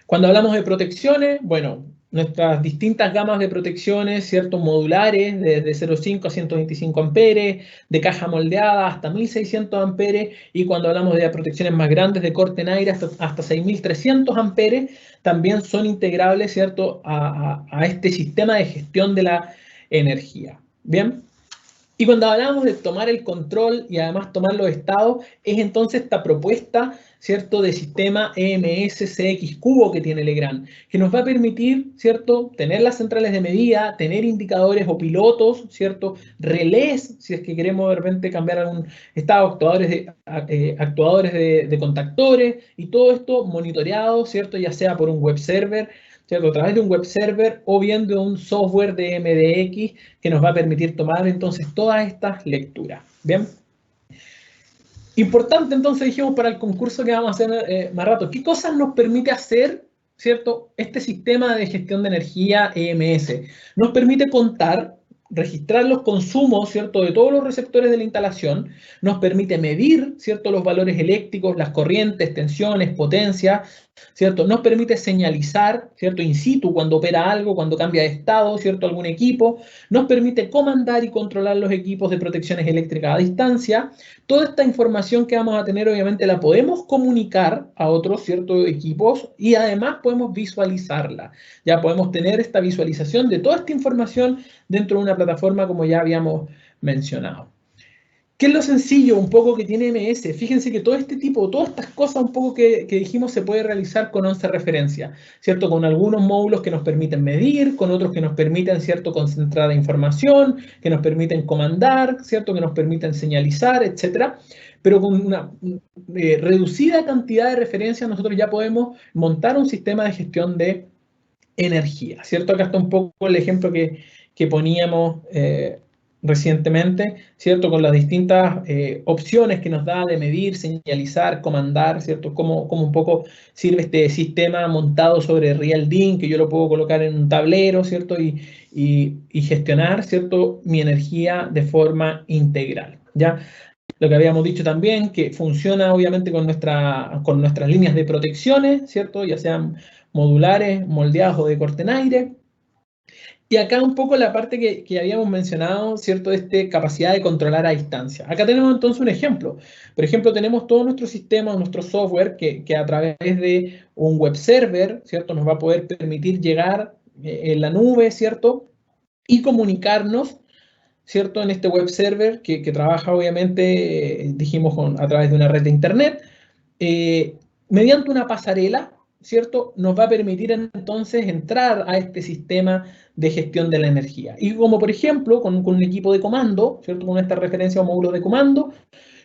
Cuando hablamos de protecciones, bueno, nuestras distintas gamas de protecciones, ¿cierto?, modulares, desde 0,5 a 125 amperes, de caja moldeada hasta 1600 amperes, y cuando hablamos de protecciones más grandes de corte en aire hasta 6300 amperes, también son integrables, ¿cierto?, a este sistema de gestión de la energía. ¿Bien? Y cuando hablamos de tomar el control y además tomar los estados, es entonces esta propuesta ¿cierto?, de sistema EMS CX Cubo que tiene Legrand, que nos va a permitir, ¿cierto?, tener las centrales de medida, tener indicadores o pilotos, ¿cierto?, relés, si es que queremos de repente cambiar algún estado, actuadores de contactores, y todo esto monitoreado, ¿cierto?, ya sea por un web server, ¿cierto?, a través de un web server o bien de un software de MDX que nos va a permitir tomar entonces todas estas lecturas. Bien. Importante entonces, dijimos, para el concurso que vamos a hacer más rato, ¿qué cosas nos permite hacer, ¿cierto?, este sistema de gestión de energía EMS? Nos permite contar, registrar los consumos, ¿cierto?, de todos los receptores de la instalación, nos permite medir, ¿cierto?, los valores eléctricos, las corrientes, tensiones, potencia, ¿cierto? Nos permite señalizar, ¿cierto?, in situ cuando opera algo, cuando cambia de estado, ¿cierto?, algún equipo. Nos permite comandar y controlar los equipos de protecciones eléctricas a distancia. Toda esta información que vamos a tener, obviamente, la podemos comunicar a otros, ¿cierto?, equipos, y además podemos visualizarla. Ya podemos tener esta visualización de toda esta información dentro de una plataforma como ya habíamos mencionado. ¿Qué es lo sencillo un poco que tiene MS? Fíjense que todo este tipo, todas estas cosas un poco que dijimos se puede realizar con 11 referencias, ¿cierto? Con algunos módulos que nos permiten medir, con otros que nos permiten, ¿cierto?, concentrar información, que nos permiten comandar, ¿cierto?, que nos permiten señalizar, etcétera. Pero con una reducida cantidad de referencias nosotros ya podemos montar un sistema de gestión de energía, ¿cierto? Acá está un poco el ejemplo que poníamos recientemente, ¿cierto?, con las distintas opciones que nos da de medir, señalizar, comandar, ¿cierto?, cómo un poco sirve este sistema montado sobre RealDIN, que yo lo puedo colocar en un tablero, ¿cierto?, y gestionar, ¿cierto?, mi energía de forma integral, ¿ya? Lo que habíamos dicho también, que funciona obviamente con nuestras líneas de protecciones, ¿cierto?, ya sean modulares, moldeados o de corte en aire. Y acá un poco la parte que habíamos mencionado, ¿cierto?, de capacidad de controlar a distancia. Acá tenemos entonces un ejemplo. Por ejemplo, tenemos todo nuestro sistema, nuestro software, que a través de un web server, ¿cierto?, nos va a poder permitir llegar en la nube, ¿cierto?, y comunicarnos, ¿cierto?, en este web server que trabaja obviamente, dijimos, a través de una red de internet, mediante una pasarela, ¿cierto?, nos va a permitir entonces entrar a este sistema de gestión de la energía. Y como por ejemplo, con un equipo de comando, ¿cierto?, con esta referencia a módulos de comando,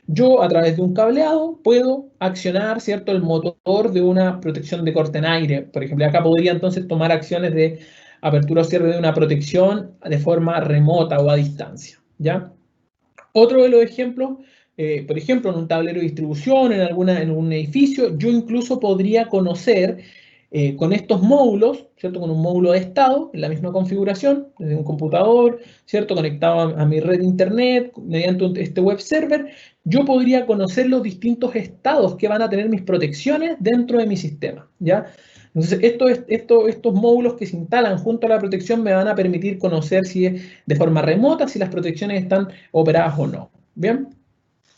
yo a través de un cableado puedo accionar, ¿cierto?, el motor de una protección de corte en aire. Por ejemplo, acá podría entonces tomar acciones de apertura o cierre de una protección de forma remota o a distancia, ¿ya? Otro de los ejemplos, por ejemplo, en un tablero de distribución, en un edificio, yo incluso podría conocer con estos módulos, ¿cierto?, con un módulo de estado, en la misma configuración, desde un computador, ¿cierto?, conectado a mi red de internet, mediante este web server, yo podría conocer los distintos estados que van a tener mis protecciones dentro de mi sistema, ¿ya? Entonces, estos módulos que se instalan junto a la protección me van a permitir conocer si es de forma remota, si las protecciones están operadas o no, ¿bien?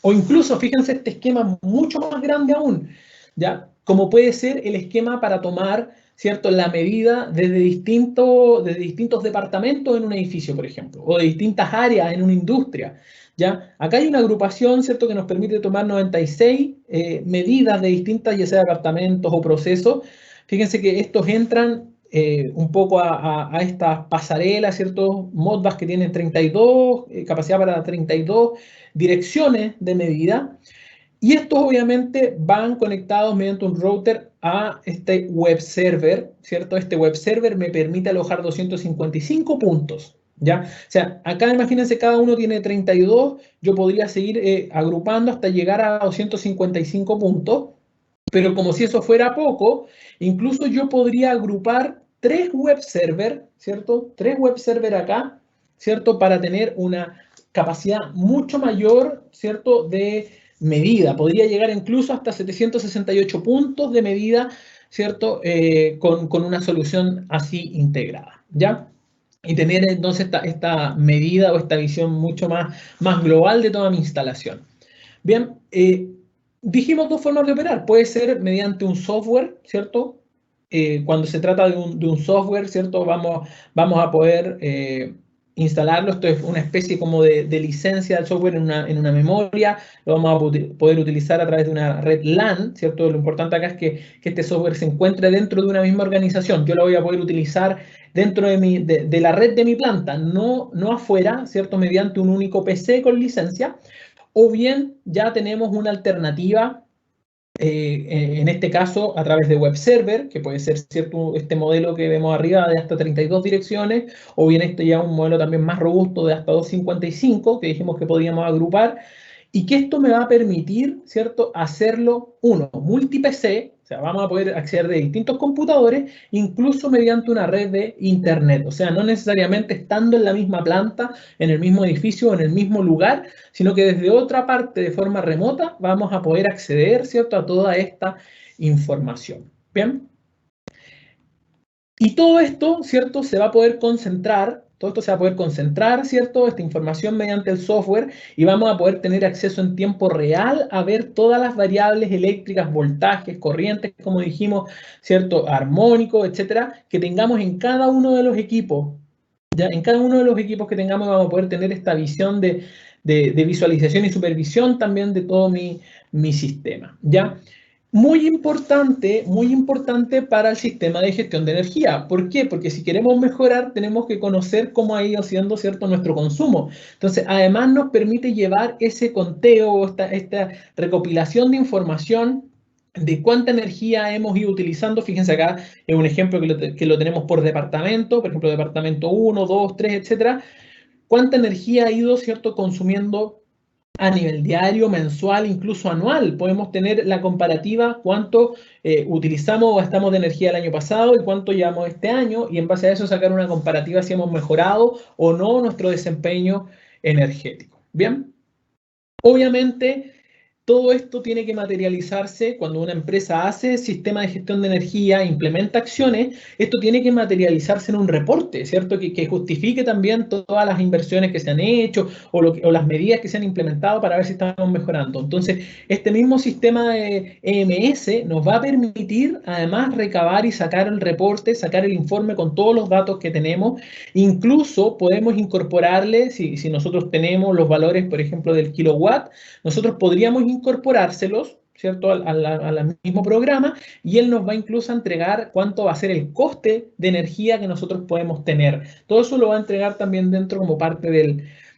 O incluso, fíjense, este esquema mucho más grande aún, ¿ya? Como puede ser el esquema para tomar, ¿cierto?, la medida desde distintos departamentos en un edificio, por ejemplo, o de distintas áreas en una industria, ¿ya? Acá hay una agrupación, ¿cierto?, que nos permite tomar 96 medidas de distintas, ya sea departamentos o procesos. Fíjense que estos entran un poco a estas pasarelas, ¿cierto?, Modbus que tienen 32, capacidad para 32 direcciones de medida. Y estos obviamente van conectados mediante un router a este web server, ¿cierto? Este web server me permite alojar 255 puntos, ¿ya? O sea, acá imagínense, cada uno tiene 32, yo podría seguir agrupando hasta llegar a 255 puntos, pero como si eso fuera poco, incluso yo podría agrupar 3 web server, ¿cierto? 3 web server acá, ¿cierto? Para tener una capacidad mucho mayor, ¿cierto?, de medida. Podría llegar incluso hasta 768 puntos de medida, ¿cierto?, con una solución así integrada, ¿ya? Y tener entonces esta medida o esta visión mucho más global de toda mi instalación. Bien, dijimos dos formas de operar. Puede ser mediante un software, ¿cierto? Cuando se trata de un software, ¿cierto?, vamos a poder instalarlo. Esto es una especie como de licencia del software en una memoria. Lo vamos a poder utilizar a través de una red LAN, ¿cierto? Lo importante acá es que este software se encuentre dentro de una misma organización. Yo lo voy a poder utilizar dentro de la red de mi planta, no afuera, ¿cierto? Mediante un único PC con licencia. O bien ya tenemos una alternativa, en este caso a través de web server, que puede ser, ¿cierto?, este modelo que vemos arriba de hasta 32 direcciones, o bien este ya un modelo también más robusto de hasta 255, que dijimos que podíamos agrupar, y que esto me va a permitir, ¿cierto?, hacerlo, multi-PC, o sea, vamos a poder acceder de distintos computadores, incluso mediante una red de internet. O sea, no necesariamente estando en la misma planta, en el mismo edificio o en el mismo lugar, sino que desde otra parte, de forma remota, vamos a poder acceder, ¿cierto?, a toda esta información. ¿Bien? Y todo esto, ¿cierto?, se va a poder concentrar. Todo esto se va a poder concentrar, ¿cierto?, esta información mediante el software, y vamos a poder tener acceso en tiempo real a ver todas las variables eléctricas, voltajes, corrientes, como dijimos, ¿cierto?, armónicos, etcétera, que tengamos en cada uno de los equipos. ¿Ya? En cada uno de los equipos que tengamos vamos a poder tener esta visión de visualización y supervisión también de todo mi sistema. ¿Ya? Muy importante para el sistema de gestión de energía. ¿Por qué? Porque si queremos mejorar, tenemos que conocer cómo ha ido siendo, ¿cierto?, nuestro consumo. Entonces, además nos permite llevar ese conteo o esta recopilación de información de cuánta energía hemos ido utilizando. Fíjense acá, es un ejemplo que lo tenemos por departamento, por ejemplo, departamento 1, 2, 3, etcétera. Cuánta energía ha ido, ¿cierto?, consumiendo a nivel diario, mensual, incluso anual. Podemos tener la comparativa, cuánto utilizamos o gastamos de energía el año pasado y cuánto llevamos este año, y en base a eso sacar una comparativa si hemos mejorado o no nuestro desempeño energético. Bien, obviamente todo esto tiene que materializarse cuando una empresa hace sistema de gestión de energía, implementa acciones. Esto tiene que materializarse en un reporte, ¿cierto? Que justifique también todas las inversiones que se han hecho o las medidas que se han implementado para ver si estamos mejorando. Entonces, este mismo sistema de EMS nos va a permitir además recabar y sacar el reporte, sacar el informe con todos los datos que tenemos. Incluso podemos incorporarle, si nosotros tenemos los valores, por ejemplo, del kilowatt, nosotros podríamos incorporárselos, ¿cierto?, al mismo programa, y él nos va incluso a entregar cuánto va a ser el coste de energía que nosotros podemos tener. Todo eso lo va a entregar también dentro como parte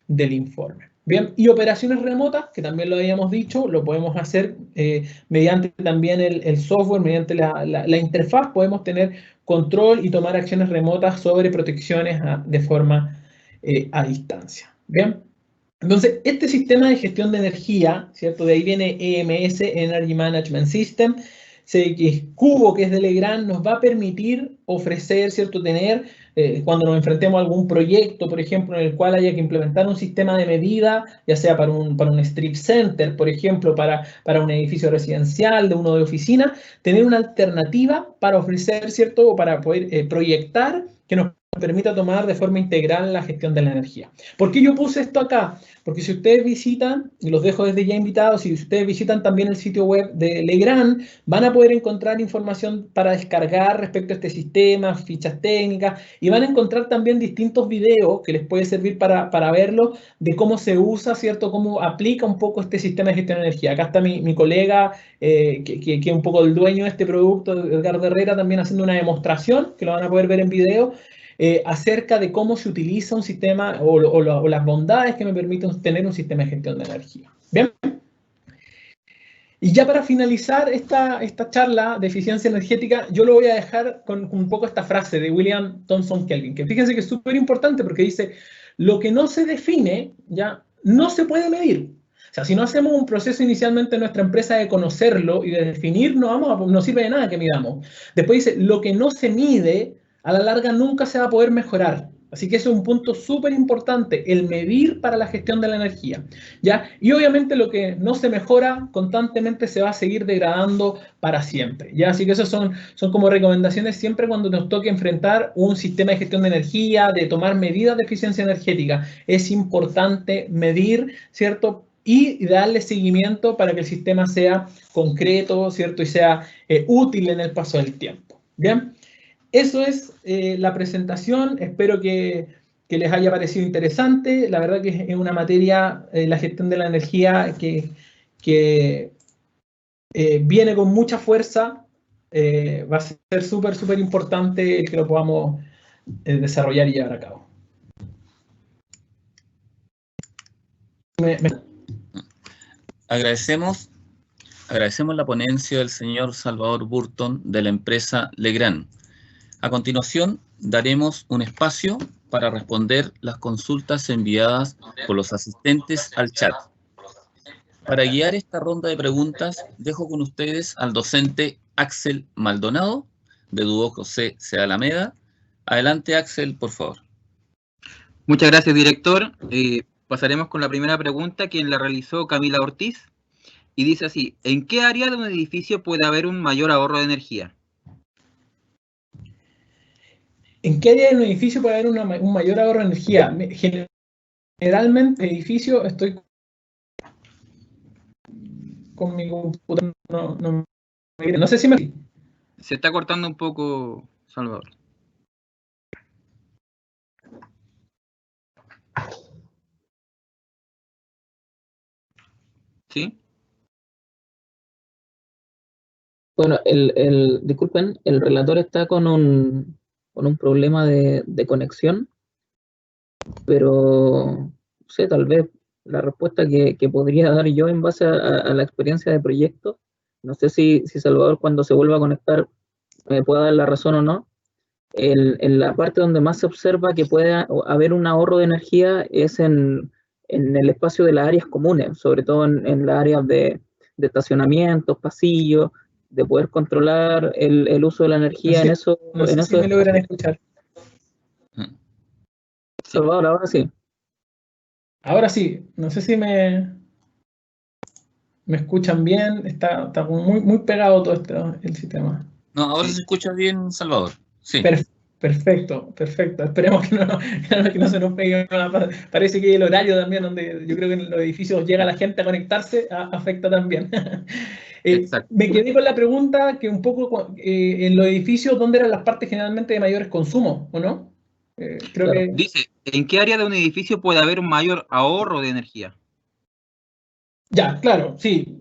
del informe. Bien, y operaciones remotas, que también lo habíamos dicho, lo podemos hacer mediante también el software, mediante la interfaz, podemos tener control y tomar acciones remotas sobre protecciones de forma a distancia. Bien. Entonces, este sistema de gestión de energía, ¿cierto? De ahí viene EMS, Energy Management System, CXCubo, que es de Legrand, nos va a permitir ofrecer, ¿cierto?, tener, cuando nos enfrentemos a algún proyecto, por ejemplo, en el cual haya que implementar un sistema de medida, ya sea para un strip center, por ejemplo, para un edificio residencial, de uno de oficina, tener una alternativa para ofrecer, ¿cierto?, o para poder proyectar que nos permita tomar de forma integral la gestión de la energía. ¿Por qué yo puse esto acá? Porque si ustedes visitan, y los dejo desde ya invitados, si ustedes visitan también el sitio web de Legrand, van a poder encontrar información para descargar respecto a este sistema, fichas técnicas, y van a encontrar también distintos videos que les puede servir para verlo, de cómo se usa, ¿cierto?, cómo aplica un poco este sistema de gestión de energía. Acá está mi colega, que es un poco el dueño de este producto, Edgardo Herrera, también haciendo una demostración, que lo van a poder ver en video, acerca de cómo se utiliza un sistema o las bondades que me permiten tener un sistema de gestión de energía. Bien. Y ya para finalizar esta charla de eficiencia energética, yo lo voy a dejar con un poco esta frase de William Thomson Kelvin, que fíjense que es súper importante porque dice, lo que no se define, ya no se puede medir. O sea, si no hacemos un proceso inicialmente en nuestra empresa de conocerlo y de definir, no sirve de nada que midamos. Después dice, lo que no se mide, a la larga nunca se va a poder mejorar. Así que ese es un punto súper importante, el medir para la gestión de la energía, ¿ya? Y obviamente lo que no se mejora constantemente se va a seguir degradando para siempre, ¿ya? Así que esas son como recomendaciones siempre cuando nos toque enfrentar un sistema de gestión de energía, de tomar medidas de eficiencia energética. Es importante medir, ¿cierto?, y darle seguimiento para que el sistema sea concreto, ¿cierto?, y sea útil en el paso del tiempo, ¿bien? Eso es la presentación. Espero que que les haya parecido interesante. La verdad que es una materia, la gestión de la energía, que viene con mucha fuerza. Va a ser súper importante el que lo podamos desarrollar y llevar a cabo. Agradecemos la ponencia del señor Salvador Burton de la empresa Legrand. A continuación, daremos un espacio para responder las consultas enviadas por los asistentes al chat. Para guiar esta ronda de preguntas, dejo con ustedes al docente Axel Maldonado, de Duoc C. Alameda. Adelante, Axel, por favor. Muchas gracias, director. Pasaremos con la primera pregunta, quien la realizó Camila Ortiz, y dice así: ¿en qué área de un edificio puede haber un mayor ahorro de energía? ¿En qué área de un edificio puede haber un mayor ahorro de energía? Generalmente, en el edificio estoy con mi computadora, no sé si me... Se está cortando un poco, Salvador. ¿Sí? Bueno, disculpen, el relator está con un problema de conexión, pero no sé, tal vez la respuesta que podría dar yo en base a la experiencia de proyecto, no sé si Salvador, cuando se vuelva a conectar, me pueda dar la razón o no. En la parte donde más se observa que puede haber un ahorro de energía es en el espacio de las áreas comunes, sobre todo en las áreas de estacionamientos, pasillos, de poder controlar el uso de la energía en eso. No sé si me logran escuchar. Salvador, ahora sí. Ahora sí, no sé si me escuchan bien. Está muy pegado todo esto, el sistema. No, ahora se escucha bien, Salvador. Sí. Perfecto. Esperemos que no se nos pegue. Parece que el horario también, donde yo creo que en los edificios llega la gente a conectarse, afecta también. Me quedé con la pregunta que un poco en los edificios, ¿dónde eran las partes generalmente de mayores consumos, o no? Creo que... Dice, ¿en qué área de un edificio puede haber un mayor ahorro de energía? Ya, claro, sí.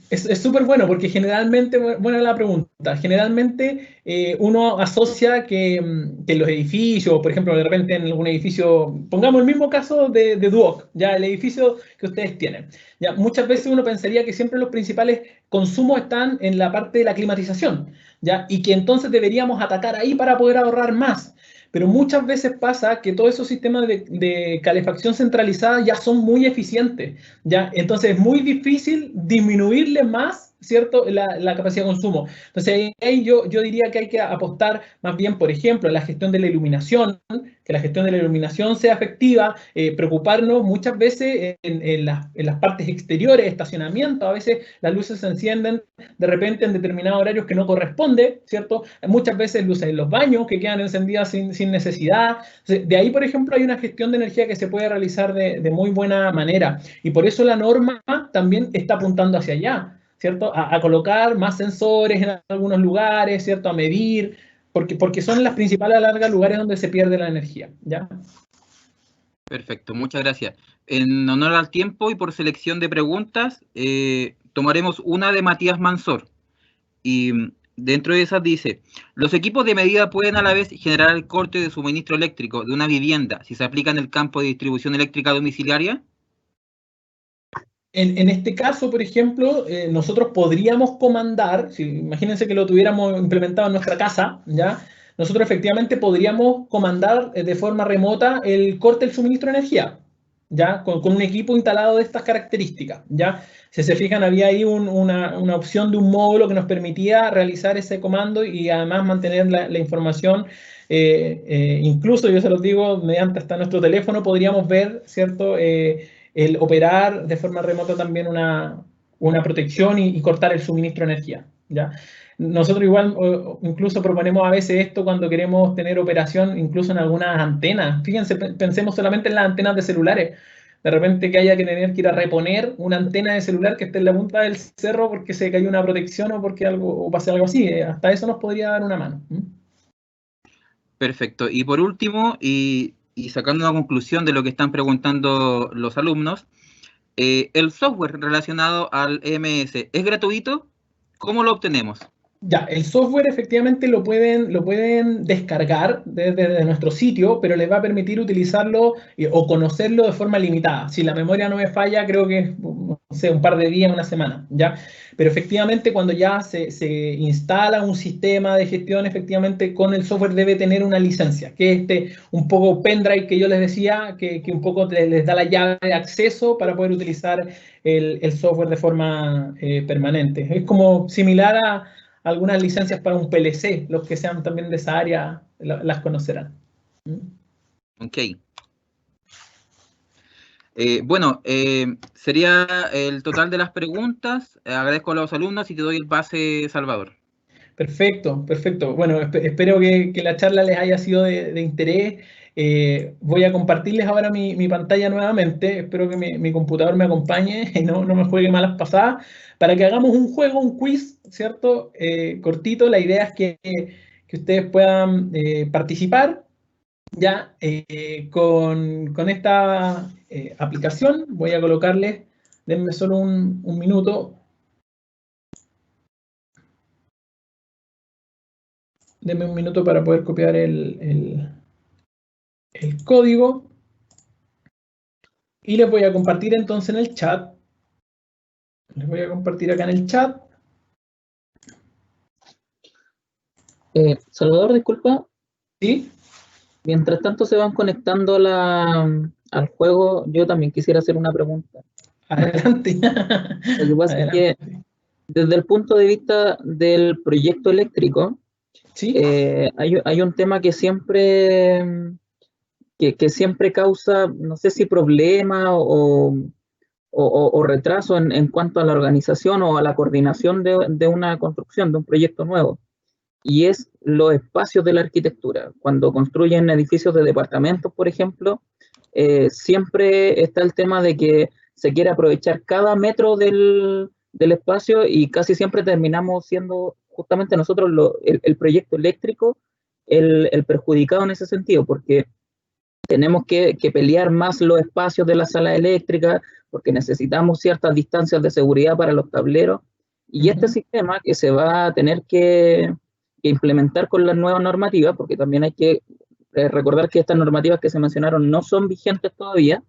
Es súper bueno porque generalmente, buena la pregunta, generalmente uno asocia que en los edificios, por ejemplo, de repente en algún edificio, pongamos el mismo caso de Duoc, ya el edificio que ustedes tienen. Ya, muchas veces uno pensaría que siempre los principales consumos están en la parte de la climatización, ya, y que entonces deberíamos atacar ahí para poder ahorrar más. Pero muchas veces pasa que todos esos sistemas de calefacción centralizada ya son muy eficientes, ¿ya? Entonces es muy difícil disminuirle más, ¿cierto?, la capacidad de consumo. Entonces ahí yo diría que hay que apostar más bien, por ejemplo, a la gestión de la iluminación, que la gestión de la iluminación sea efectiva, preocuparnos muchas veces en las partes exteriores, estacionamiento, a veces las luces se encienden de repente en determinados horarios que no corresponde, ¿cierto? Muchas veces luces en los baños que quedan encendidas sin necesidad. De ahí, por ejemplo, hay una gestión de energía que se puede realizar de muy buena manera. Y por eso la norma también está apuntando hacia allá, ¿cierto? A colocar más sensores en algunos lugares, ¿cierto? A medir, porque son las principales a la larga lugares donde se pierde la energía, ¿ya? Perfecto, muchas gracias. En honor al tiempo y por selección de preguntas, tomaremos una de Matías Mansor. Y dentro de esas dice: los equipos de medida pueden a la vez generar el corte de suministro eléctrico de una vivienda si se aplica en el campo de distribución eléctrica domiciliaria. En este caso, por ejemplo, nosotros podríamos comandar, imagínense que lo tuviéramos implementado en nuestra casa, ¿ya? Nosotros efectivamente podríamos comandar de forma remota el corte del suministro de energía, ¿ya? Con un equipo instalado de estas características, ¿ya? Si se fijan, había ahí una opción de un módulo que nos permitía realizar ese comando y además mantener la información. Incluso, yo se los digo, mediante hasta nuestro teléfono podríamos ver, ¿cierto?, el operar de forma remota también una protección y cortar el suministro de energía, ¿ya? Nosotros igual incluso proponemos a veces esto cuando queremos tener operación incluso en algunas antenas. Fíjense, pensemos solamente en las antenas de celulares. De repente que haya que tener que ir a reponer una antena de celular que esté en la punta del cerro porque se cayó una protección o porque o pase algo así. Hasta eso nos podría dar una mano. Perfecto. Y por último, y sacando una conclusión de lo que están preguntando los alumnos, ¿el software relacionado al EMS es gratuito? ¿Cómo lo obtenemos? Ya, el software efectivamente lo pueden descargar desde nuestro sitio, pero les va a permitir utilizarlo o conocerlo de forma limitada. Si la memoria no me falla, creo que es, no sé, un par de días, una semana, ¿ya? Pero efectivamente cuando ya se instala un sistema de gestión, efectivamente con el software debe tener una licencia, que es un poco pendrive que yo les decía, que un poco les da la llave de acceso para poder utilizar el software de forma permanente. Es como similar a algunas licencias para un PLC, los que sean también de esa área las conocerán. Ok. Bueno, sería el total de las preguntas. Agradezco a los alumnos y te doy el pase, Salvador. Perfecto, perfecto. Bueno, espero que la charla les haya sido de interés. Voy a compartirles ahora mi pantalla nuevamente. Espero que mi computador me acompañe y no me juegue malas pasadas, para que hagamos un juego, un quiz, ¿cierto? Cortito. La idea es que ustedes puedan participar ya con esta aplicación. Voy a colocarles, denme solo un minuto. Denme un minuto para poder copiar el código. Y les voy a compartir entonces en el chat. Les voy a compartir acá en el chat. Salvador, disculpa. ¿Sí? Mientras tanto se van conectando al juego, yo también quisiera hacer una pregunta. Adelante. Lo que pasa es que desde el punto de vista del proyecto eléctrico, ¿Sí? hay un tema que siempre causa, no sé si problema o retraso en cuanto a la organización o a la coordinación de una construcción, de un proyecto nuevo, y es los espacios de la arquitectura. Cuando construyen edificios de departamentos, por ejemplo, siempre está el tema de que se quiere aprovechar cada metro del espacio, y casi siempre terminamos siendo justamente nosotros el proyecto eléctrico el perjudicado en ese sentido, porque tenemos que pelear más los espacios de la sala eléctrica, porque necesitamos ciertas distancias de seguridad para los tableros, y este sistema que se va a tener que implementar con las nuevas normativas, porque también hay que recordar que estas normativas que se mencionaron no son vigentes todavía,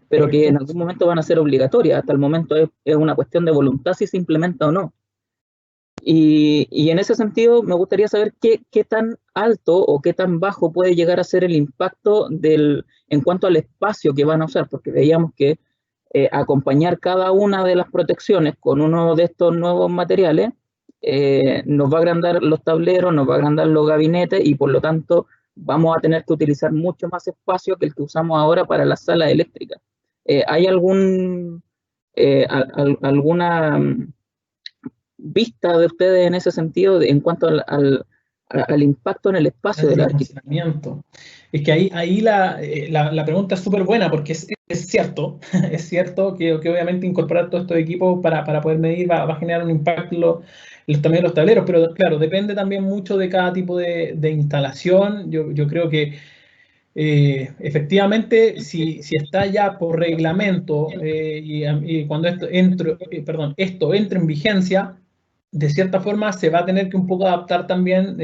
pero que en algún momento van a ser obligatorias. Hasta el momento es una cuestión de voluntad si se implementa o no. Y en ese sentido me gustaría saber qué tan alto o qué tan bajo puede llegar a ser el impacto en cuanto al espacio que van a usar, porque veíamos que acompañar cada una de las protecciones con uno de estos nuevos materiales nos va a agrandar los tableros, nos va a agrandar los gabinetes, y por lo tanto vamos a tener que utilizar mucho más espacio que el que usamos ahora para las salas eléctricas. ¿Hay alguna vista de ustedes en ese sentido en cuanto al impacto en el espacio de la arquitectura? Es que ahí la pregunta es súper buena, porque es cierto, es cierto que obviamente incorporar todos estos equipos para poder medir va a generar un impacto también en los tableros, pero claro, depende también mucho de cada tipo de instalación. Yo creo que efectivamente, si está ya por reglamento y cuando esto entre en vigencia, de cierta forma se va a tener que un poco adaptar también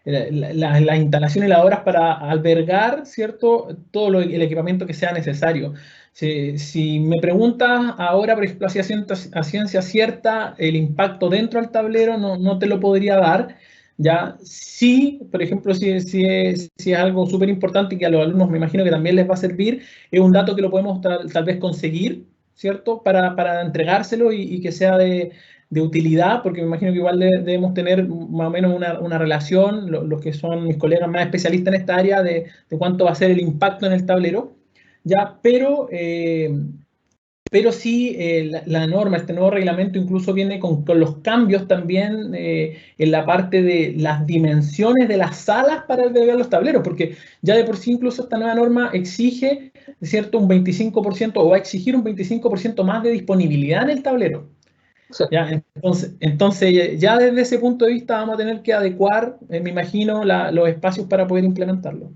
las instalaciones y las obras para albergar, ¿cierto?, todo el equipamiento que sea necesario. Si me preguntas ahora, por ejemplo, a ciencia cierta, el impacto dentro del tablero no te lo podría dar. Ya, sí, por ejemplo, si es algo súper importante y que a los alumnos me imagino que también les va a servir, es un dato que lo podemos tal vez conseguir, ¿cierto?, para entregárselo y que sea de utilidad, porque me imagino que igual debemos tener más o menos una relación, los que son mis colegas más especialistas en esta área, de cuánto va a ser el impacto en el tablero, ya, pero sí, la norma, este nuevo reglamento incluso viene con los cambios también en la parte de las dimensiones de las salas para albergar los tableros, porque ya de por sí incluso esta nueva norma exige, ¿cierto?, un 25%, o va a exigir un 25% más de disponibilidad en el tablero. ¿Ya? Entonces, ya desde ese punto de vista vamos a tener que adecuar, me imagino, los espacios para poder implementarlo.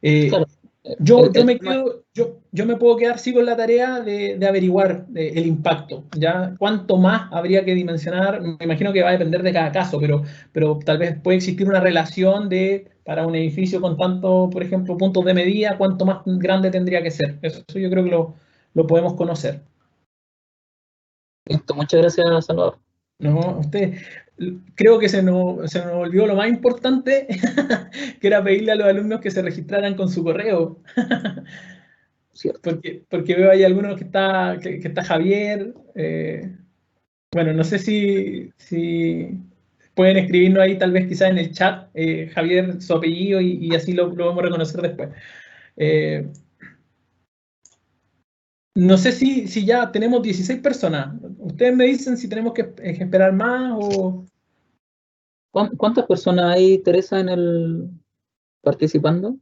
Claro, Yo me puedo quedar sí con la tarea de averiguar el impacto, ¿ya? Cuánto más habría que dimensionar, me imagino que va a depender de cada caso, pero tal vez puede existir una relación para un edificio con tanto, por ejemplo, puntos de medida, cuánto más grande tendría que ser. Eso yo creo que lo podemos conocer. listo, muchas gracias, Salvador. No, creo que se nos olvidó lo más importante, que era pedirle a los alumnos que se registraran con su correo. Cierto. Porque veo ahí algunos que está Javier. Bueno, no sé si pueden escribirnos ahí, tal vez quizás en el chat, Javier, su apellido, y así lo vamos a reconocer después. No sé si ya tenemos 16 personas. Ustedes me dicen si tenemos que esperar más o... ¿Cuántas personas hay, Teresa, participando?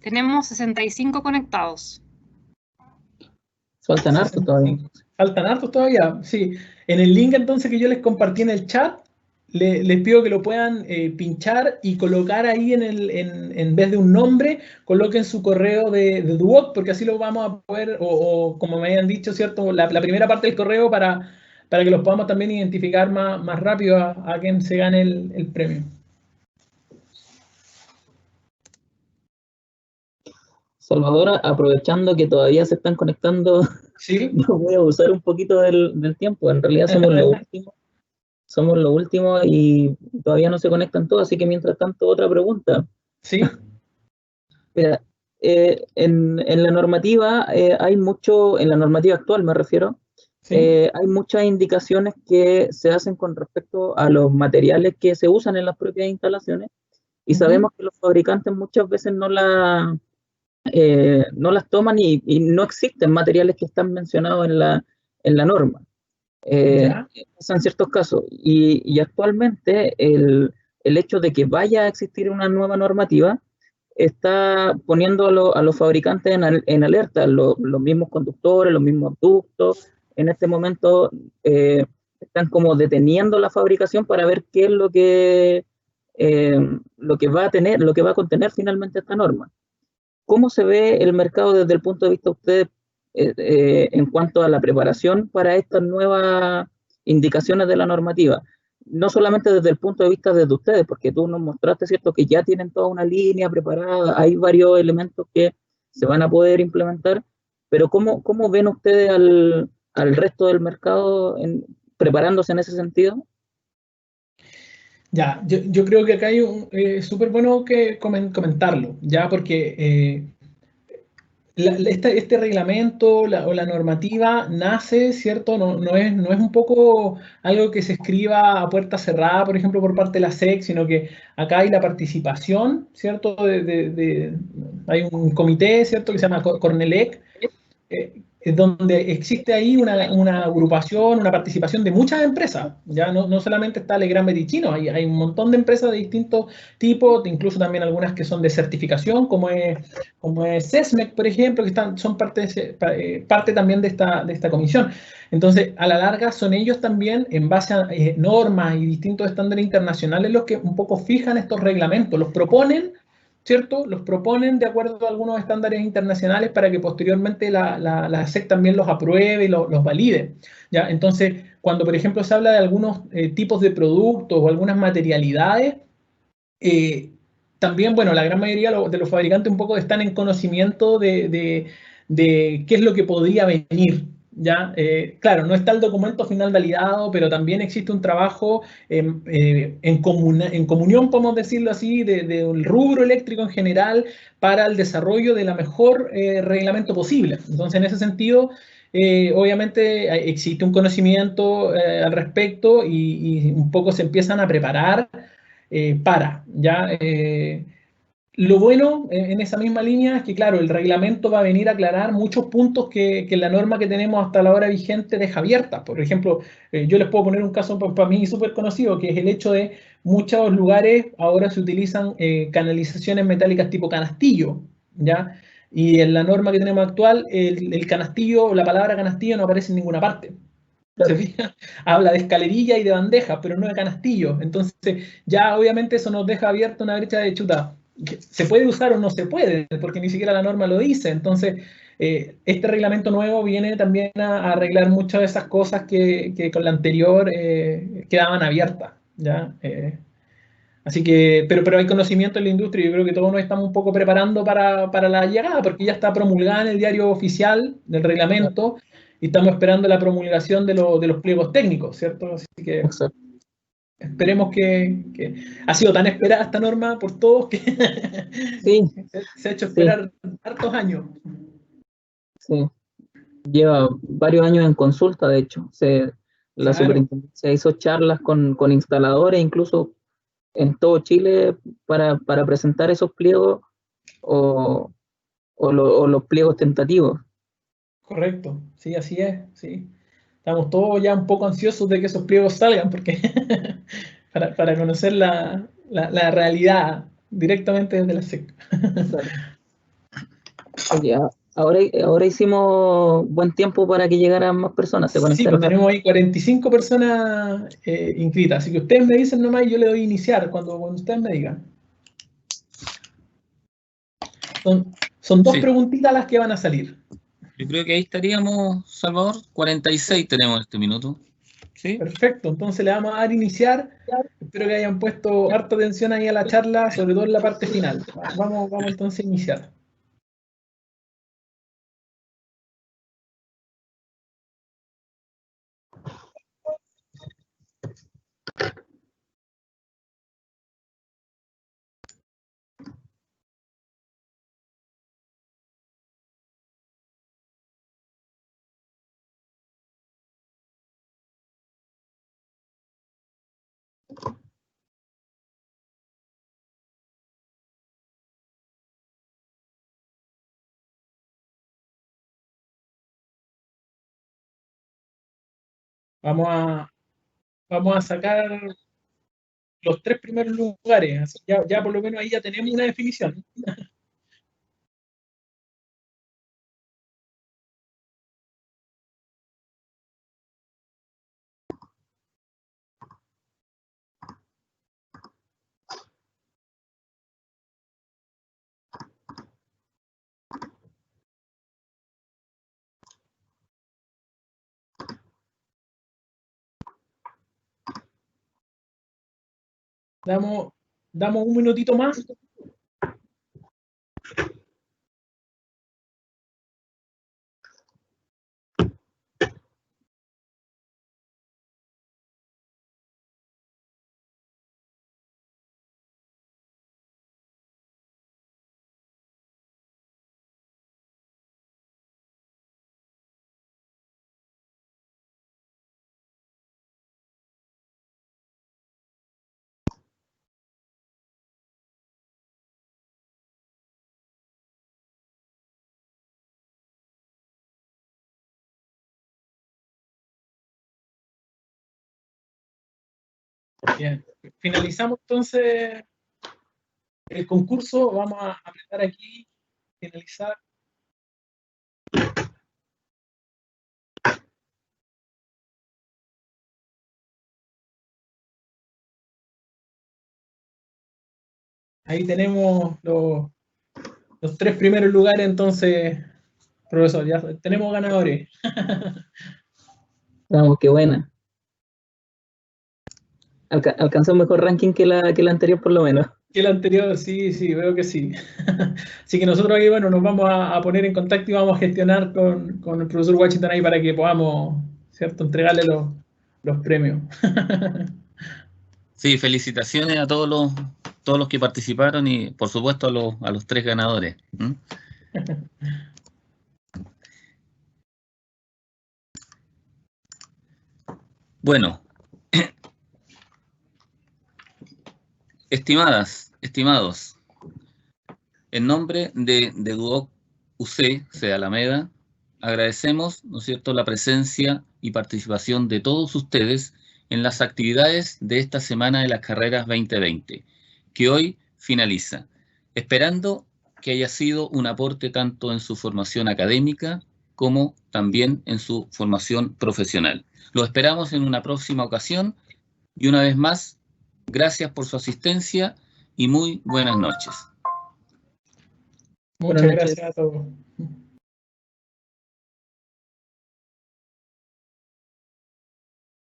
Tenemos 65 conectados. Faltan hartos todavía. Faltan hartos todavía, sí. En el link entonces que yo les compartí en el chat, les pido que lo puedan pinchar y colocar ahí en vez de un nombre, coloquen su correo de Duoc, porque así lo vamos a poder, o como me habían dicho, ¿cierto? La primera parte del correo para que los podamos también identificar más rápido a quien se gane el premio. Salvador, aprovechando que todavía se están conectando, ¿Sí? yo voy a usar un poquito del tiempo. En realidad somos lo último y todavía no se conectan todos, así que mientras tanto, otra pregunta. Sí. Mira, en la normativa hay mucho, en la normativa actual me refiero, Sí. hay muchas indicaciones que se hacen con respecto a los materiales que se usan en las propias instalaciones y sabemos que los fabricantes muchas veces no las toman y no existen materiales que están mencionados en la norma. En ciertos casos. Y actualmente el hecho de que vaya a existir una nueva normativa está poniendo a los fabricantes en alerta, los mismos conductores, los mismos ductos, en este momento están como deteniendo la fabricación para ver qué es lo que va a contener finalmente esta norma. ¿Cómo se ve el mercado desde el punto de vista de ustedes en cuanto a la preparación para estas nuevas indicaciones de la normativa? No solamente desde el punto de vista de ustedes, porque tú nos mostraste, ¿cierto?, que ya tienen toda una línea preparada, hay varios elementos que se van a poder implementar, pero ¿cómo ven ustedes al resto del mercado preparándose en ese sentido? Ya, yo creo que acá hay súper bueno que comentarlo, ya, porque este reglamento o la normativa nace, ¿cierto? No es un poco algo que se escriba a puerta cerrada, por ejemplo, por parte de la SEC, sino que acá hay la participación, ¿cierto? Hay un comité, ¿cierto?, que se llama Cornelec, donde existe ahí una agrupación, una participación de muchas empresas. Ya no solamente está Legrand Medicino, hay un montón de empresas de distintos tipos, incluso también algunas que son de certificación, como es SESMEC, por ejemplo, que son parte también de esta comisión. Entonces, a la larga, son ellos también, en base a normas y distintos estándares internacionales, los que un poco fijan estos reglamentos, los proponen, ¿cierto? Los proponen de acuerdo a algunos estándares internacionales para que posteriormente la SEC también los apruebe y los valide, ¿ya? Entonces, cuando por ejemplo se habla de algunos tipos de productos o algunas materialidades, también, bueno, la gran mayoría de los fabricantes un poco están en conocimiento de qué es lo que podría venir, ¿ya? Claro, no está el documento final validado, pero también existe un trabajo en comunión, podemos decirlo así, del rubro eléctrico en general para el desarrollo de la mejor reglamento posible. Entonces, en ese sentido, obviamente existe un conocimiento al respecto y un poco se empiezan a preparar ¿ya? Lo bueno en esa misma línea es que, claro, el reglamento va a venir a aclarar muchos puntos que la norma que tenemos hasta la hora vigente deja abierta. Por ejemplo, yo les puedo poner un caso para mí súper conocido, que es el hecho de muchos lugares ahora se utilizan canalizaciones metálicas tipo canastillo, ¿ya? Y en la norma que tenemos actual, el canastillo, la palabra canastillo no aparece en ninguna parte. ¿Se fija? Habla de escalerilla y de bandeja, pero no de canastillo. Entonces, ya obviamente eso nos deja abierta una brecha de chuta. ¿Se puede usar o no se puede? Porque ni siquiera la norma lo dice. Entonces, este reglamento nuevo viene también a arreglar muchas de esas cosas que con la anterior quedaban abiertas, ¿ya? Así que, pero hay conocimiento en la industria y yo creo que todos nos estamos un poco preparando para la llegada, porque ya está promulgada en el diario oficial del reglamento y estamos esperando la promulgación de los pliegos técnicos, ¿cierto? Así que Exacto. esperemos que... Ha sido tan esperada esta norma por todos que Sí, se ha hecho esperar hartos años. sí. Lleva varios años en consulta, de hecho. La Claro. superintendencia hizo charlas con instaladores, incluso en todo Chile, para presentar esos pliegos o los pliegos tentativos. Correcto, sí, así es, sí. Estamos todos ya un poco ansiosos de que esos pliegos salgan, porque para conocer la realidad directamente desde la SEC. Oye, ahora hicimos buen tiempo para que llegaran más personas. Se Sí, pues conectaron. tenemos ahí 45 personas inscritas, así que ustedes me dicen nomás y yo le doy iniciar cuando ustedes me digan. Son dos Sí. preguntitas las que van a salir. Yo creo que ahí estaríamos, Salvador. 46 tenemos en este minuto. ¿Sí? Perfecto, entonces le vamos a dar iniciar. Espero que hayan puesto harta atención ahí a la charla, sobre todo en la parte final. Vamos entonces a iniciar. Vamos a sacar los 3 primeros lugares. Así ya por lo menos ahí ya tenemos una definición. Damos un minutito más. Bien, finalizamos entonces el concurso. Vamos a apretar aquí, finalizar. Ahí tenemos los 3 primeros lugares, entonces, profesor, ya tenemos ganadores. Vamos, qué buena. Alcanzó un mejor ranking que la anterior, por lo menos. Que el anterior, sí, veo que sí. Así que nosotros ahí, bueno, nos vamos a poner en contacto y vamos a gestionar con el profesor Washington ahí para que podamos, ¿cierto?, entregarle los premios. Sí, felicitaciones a todos los que participaron y, por supuesto, a los 3 ganadores. Bueno, estimados, en nombre de Duoc UC, Alameda, agradecemos, ¿no es cierto?, la presencia y participación de todos ustedes en las actividades de esta semana de las carreras 2020, que hoy finaliza, esperando que haya sido un aporte tanto en su formación académica como también en su formación profesional. Lo esperamos en una próxima ocasión y una vez más, gracias por su asistencia y muy buenas noches. Muchas Buenas noches. gracias a todos.